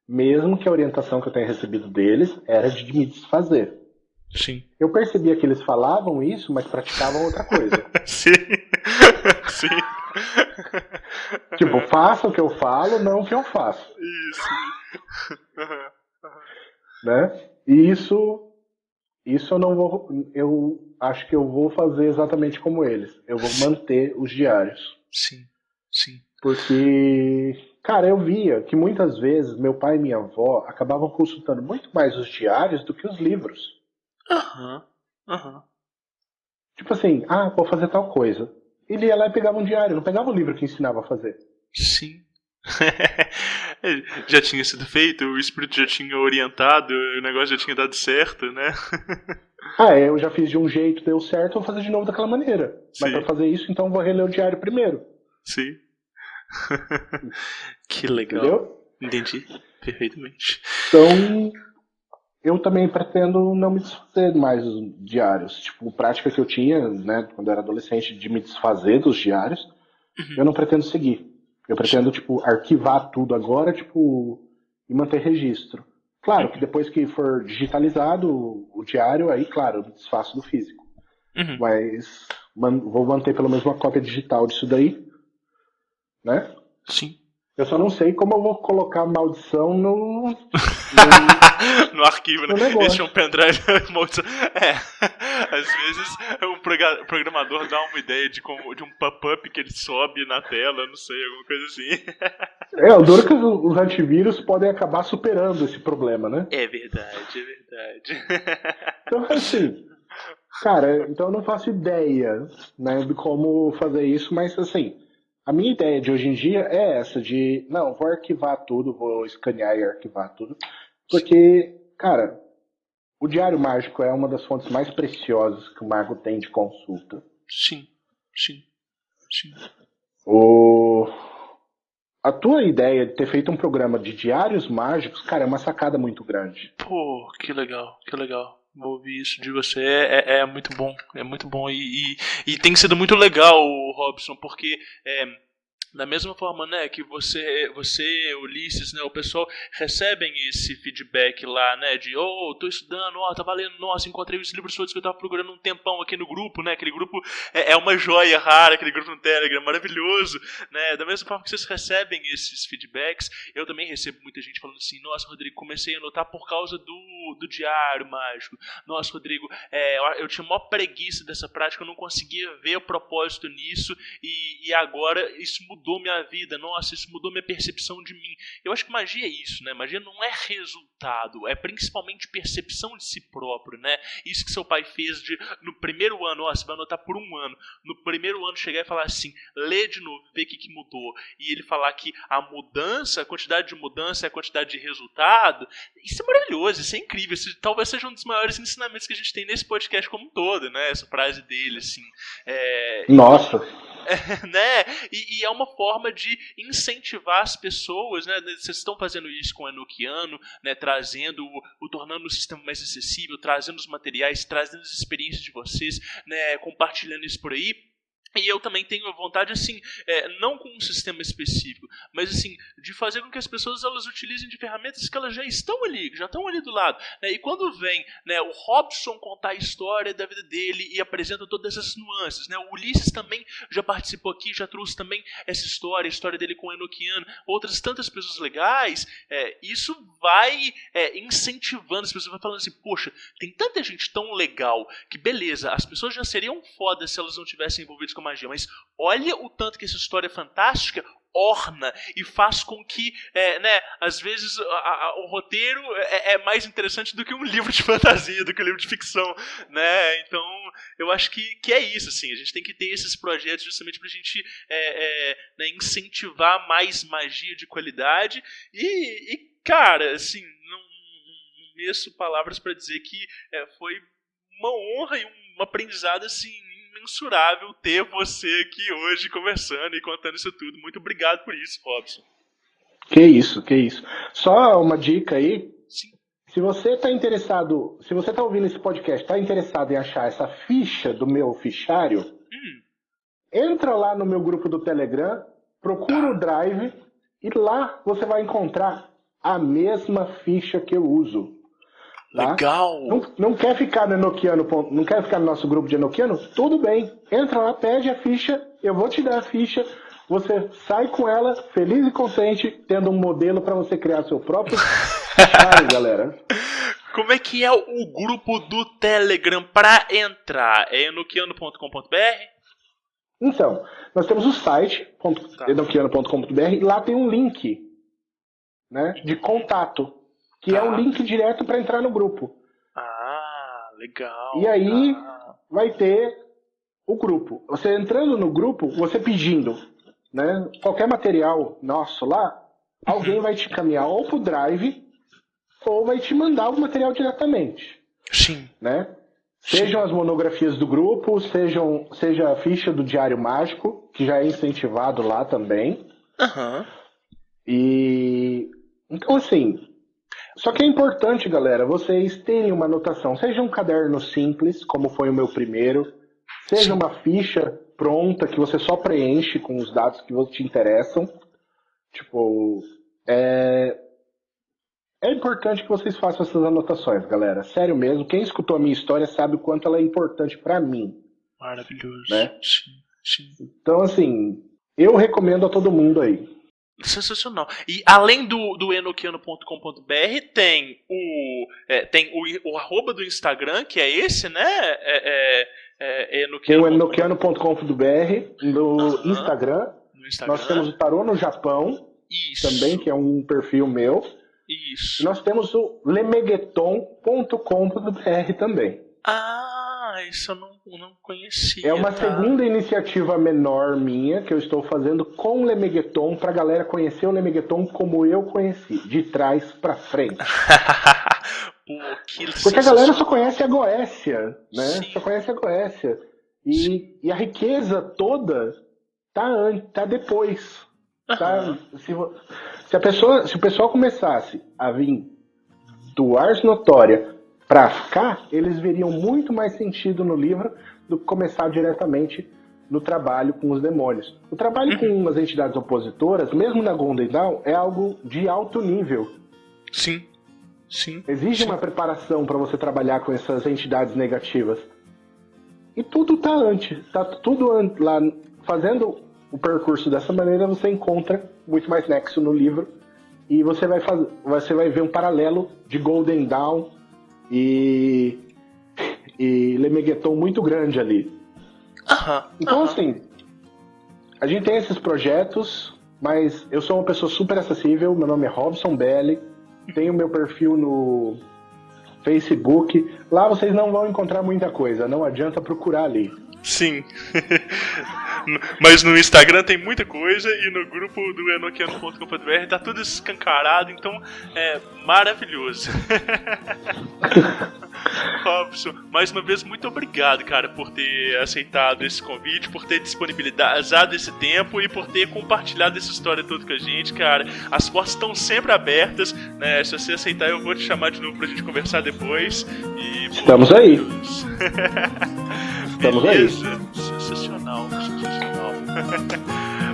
Mesmo que a orientação que eu tenha recebido deles era de me desfazer. Sim. Eu percebia que eles falavam isso, mas praticavam outra coisa. Sim. Tipo, faça o que eu falo, não o que eu faço. Isso. Né? E isso eu não vou. Eu acho que eu vou fazer exatamente como eles. Eu vou manter os diários. Sim. Porque, cara, eu via que muitas vezes meu pai e minha avó acabavam consultando muito mais os diários do que os livros. Tipo assim, vou fazer tal coisa. Ele ia lá e pegava um diário, não pegava o livro que ensinava a fazer. Sim. Já tinha sido feito, o espírito já tinha orientado, o negócio já tinha dado certo, né? Eu já fiz de um jeito, deu certo, vou fazer de novo daquela maneira. Mas pra fazer isso, então vou reler o diário primeiro. Sim. Que legal. Entendeu? Entendi perfeitamente. Então, eu também pretendo não me desfazer mais dos diários. Tipo, prática que eu tinha, né, quando eu era adolescente, de me desfazer dos diários, eu não pretendo seguir. Eu pretendo, tipo, arquivar tudo agora, tipo, e manter registro. Claro que depois que for digitalizado o diário, aí, claro, eu me desfaço do físico. Mas vou manter pelo menos uma cópia digital disso daí, né? Sim. Eu só não sei como eu vou colocar maldição no arquivo, né? negócio. Esse é um pendrive. Às vezes o programador dá uma ideia de um pop-up que ele sobe na tela, não sei, alguma coisa assim. O duro é que os antivírus podem acabar superando esse problema, né? É verdade. Então, assim, cara, então eu não faço ideia, né, de como fazer isso, mas assim, a minha ideia de hoje em dia é essa, de, não, vou arquivar tudo, vou escanear e arquivar tudo, porque, Cara, o Diário Mágico é uma das fontes mais preciosas que o mago tem de consulta. Sim. A tua ideia de ter feito um programa de diários mágicos, cara, é uma sacada muito grande. Pô, que legal. Vou ouvir isso de você. É muito bom. É muito bom. E tem sido muito legal, Robson, porque da mesma forma, né, que você, Ulisses, né, o pessoal recebem esse feedback lá, né, de, tô estudando, tá valendo, nossa, encontrei os livros todos que eu tava procurando um tempão aqui no grupo, né, aquele grupo é uma joia rara, aquele grupo no Telegram, maravilhoso, né, da mesma forma que vocês recebem esses feedbacks, eu também recebo muita gente falando assim, nossa, Rodrigo, comecei a anotar por causa do Diário Mágico, nossa, Rodrigo, eu tinha maior preguiça dessa prática, eu não conseguia ver o propósito nisso, e agora isso mudou minha vida, nossa, isso mudou minha percepção de mim. Eu acho que magia é isso, né? Magia não é resultado, é principalmente percepção de si próprio, né? Isso que seu pai fez no primeiro ano, você vai anotar por um ano, no primeiro ano chegar e falar assim, lê de novo, vê o que mudou, e ele falar que a mudança, a quantidade de mudança é a quantidade de resultado, isso é maravilhoso, isso é incrível, isso talvez seja um dos maiores ensinamentos que a gente tem nesse podcast como um todo, né? Essa frase dele, assim. Nossa! Né? E é uma forma de incentivar as pessoas, né? Vocês estão fazendo isso com o Enochiano, né? Tornando o sistema mais acessível, trazendo os materiais, trazendo as experiências de vocês, né? Compartilhando isso por aí. E eu também tenho vontade, assim, não com um sistema específico, mas, assim, de fazer com que as pessoas elas utilizem de ferramentas que elas já estão ali do lado. Né? E quando vem, né, o Robson contar a história da vida dele e apresenta todas essas nuances, né? O Ulisses também já participou aqui, já trouxe também essa história, a história dele com o Enochiano, outras tantas pessoas legais, isso vai incentivando, as pessoas vão falando assim, poxa, tem tanta gente tão legal que, beleza, as pessoas já seriam fodas se elas não tivessem envolvidas com magia, mas olha o tanto que essa história é fantástica, orna e faz com que, né, às vezes o roteiro é mais interessante do que um livro de fantasia, do que um livro de ficção, né? Então eu acho que é isso, assim, a gente tem que ter esses projetos justamente pra gente né, incentivar mais magia de qualidade e cara, assim, não meço palavras para dizer que foi uma honra e um aprendizado, assim, imensurável ter você aqui hoje conversando e contando isso tudo. Muito obrigado por isso, Robson. Que isso. Só uma dica aí. Sim. Se você tá interessado, se você tá ouvindo esse podcast, tá interessado em achar essa ficha do meu fichário, entra lá no meu grupo do Telegram, procura o Drive e lá você vai encontrar a mesma ficha que eu uso. Tá? Legal! Não quer ficar no Enochiano, não quer ficar no nosso grupo de Enochiano? Tudo bem. Entra lá, pede a ficha, eu vou te dar a ficha, você sai com ela, feliz e contente, tendo um modelo para você criar seu próprio fichário, galera. Como é que é o grupo do Telegram para entrar? É enochiano.com.br? Então, nós temos o site, enochiano.com.br, e lá tem um link, né, de contato. Que é um link direto para entrar no grupo. Ah, legal. E aí vai ter o grupo. Você entrando no grupo, você pedindo, né, qualquer material nosso lá, alguém vai te encaminhar ou pro Drive ou vai te mandar o material diretamente. Sim. Né? Sejam as monografias do grupo, seja a ficha do Diário Mágico, que já é incentivado lá também. E então, assim, só que é importante, galera, vocês terem uma anotação. Seja um caderno simples, como foi o meu primeiro, seja uma ficha pronta que você só preenche com os dados que te interessam. Tipo, é importante que vocês façam essas anotações, galera. Sério mesmo, quem escutou a minha história sabe o quanto ela é importante pra mim. Maravilhoso. Né? Sim. Então, assim, eu recomendo a todo mundo aí. Sensacional. E além do enochiano.com.br tem o arroba do Instagram, que é esse, né? Tem o enochiano.com.br no Instagram. Nós temos o Tarô no Japão, também, que é um perfil meu. Isso. E nós temos o lemegueton.com.br também. Isso eu não conhecia. É uma segunda iniciativa menor minha que eu estou fazendo com o Lemegueton pra galera conhecer o Lemegueton como eu conheci, de trás pra frente. Pô, que Porque a galera só conhece a Goécia, né? Sim. Só conhece a Goécia. E a riqueza toda tá depois. Tá? Se o pessoal começasse a vir do Ars Notória pra cá, eles veriam muito mais sentido no livro do que começar diretamente no trabalho com os demônios. O trabalho com as entidades opositoras, mesmo na Golden Dawn, é algo de alto nível. Sim. Sim. Exige uma preparação para você trabalhar com essas entidades negativas. E tudo tá antes. Tá tudo lá. Fazendo o percurso dessa maneira, você encontra muito mais nexo no livro. E você vai ver um paralelo de Golden Dawn e Lemegeton muito grande ali. Então, assim, a gente tem esses projetos, mas eu sou uma pessoa super acessível. Meu nome é Robson Belli. Tenho meu perfil no Facebook. Lá vocês não vão encontrar muita coisa. Não adianta procurar ali. Sim. Mas no Instagram tem muita coisa e no grupo do enoquiano.com.br tá tudo escancarado, então é maravilhoso. Robson, mais uma vez, muito obrigado, cara, por ter aceitado esse convite, por ter disponibilizado esse tempo e por ter compartilhado essa história toda com a gente, cara. As portas estão sempre abertas, né? Se você aceitar, eu vou te chamar de novo pra gente conversar depois. E, estamos aí. Estamos aí. Sensacional.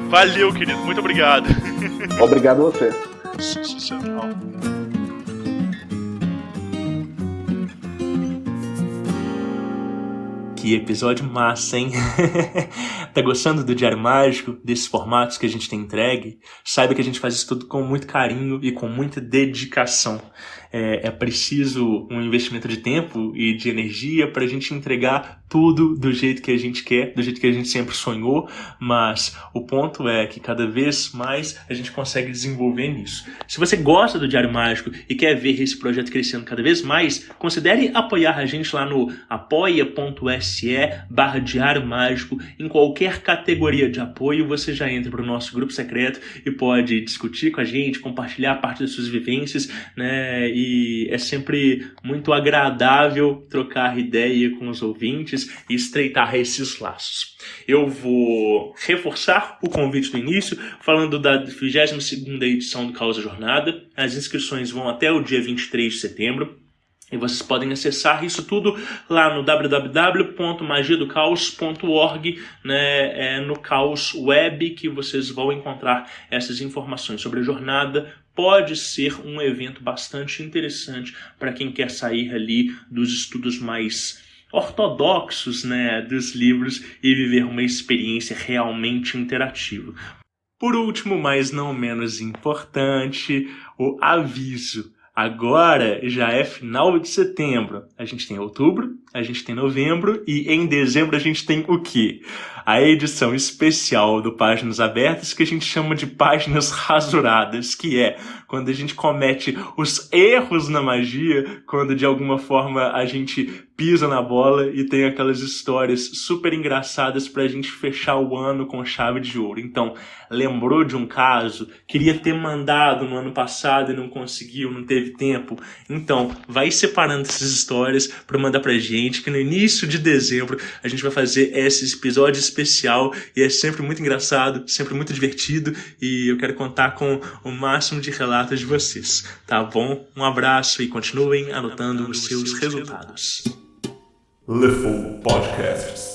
Valeu, querido. Muito obrigado. Obrigado a você. Sensacional. Que episódio massa, hein? Tá gostando do Diário Mágico, desses formatos que a gente tem entregue? Saiba que a gente faz isso tudo com muito carinho e com muita dedicação. É preciso um investimento de tempo e de energia para a gente entregar tudo do jeito que a gente quer, do jeito que a gente sempre sonhou, mas o ponto é que cada vez mais a gente consegue desenvolver nisso. Se você gosta do Diário Mágico e quer ver esse projeto crescendo cada vez mais, considere apoiar a gente lá no apoia.se/Diário Mágico. Em qualquer categoria de apoio, você já entra para o nosso grupo secreto e pode discutir com a gente, compartilhar parte das suas vivências, né? E é sempre muito agradável trocar ideia com os ouvintes e estreitar esses laços. Eu vou reforçar o convite do início, falando da 22ª edição do Caos da Jornada. As inscrições vão até o dia 23 de setembro. E vocês podem acessar isso tudo lá no www.magiadocaos.org, né? No Caos Web que vocês vão encontrar essas informações sobre a jornada. Pode ser um evento bastante interessante para quem quer sair ali dos estudos mais ortodoxos, né, dos livros e viver uma experiência realmente interativa. Por último, mas não menos importante, o aviso. Agora já é final de setembro. A gente tem outubro, a gente tem novembro e em dezembro a gente tem o quê? A edição especial do Páginas Abertas, que a gente chama de Páginas Rasuradas, que é quando a gente comete os erros na magia, quando de alguma forma a gente pisa na bola e tem aquelas histórias super engraçadas pra gente fechar o ano com chave de ouro. Então, lembrou de um caso? Queria ter mandado no ano passado e não conseguiu, não teve tempo? Então, vai separando essas histórias pra mandar pra gente, que no início de dezembro a gente vai fazer esse episódio especial e é sempre muito engraçado, sempre muito divertido e eu quero contar com o máximo de relatos de vocês, tá bom? Um abraço e continuem anotando os seus resultados. Leful Podcasts.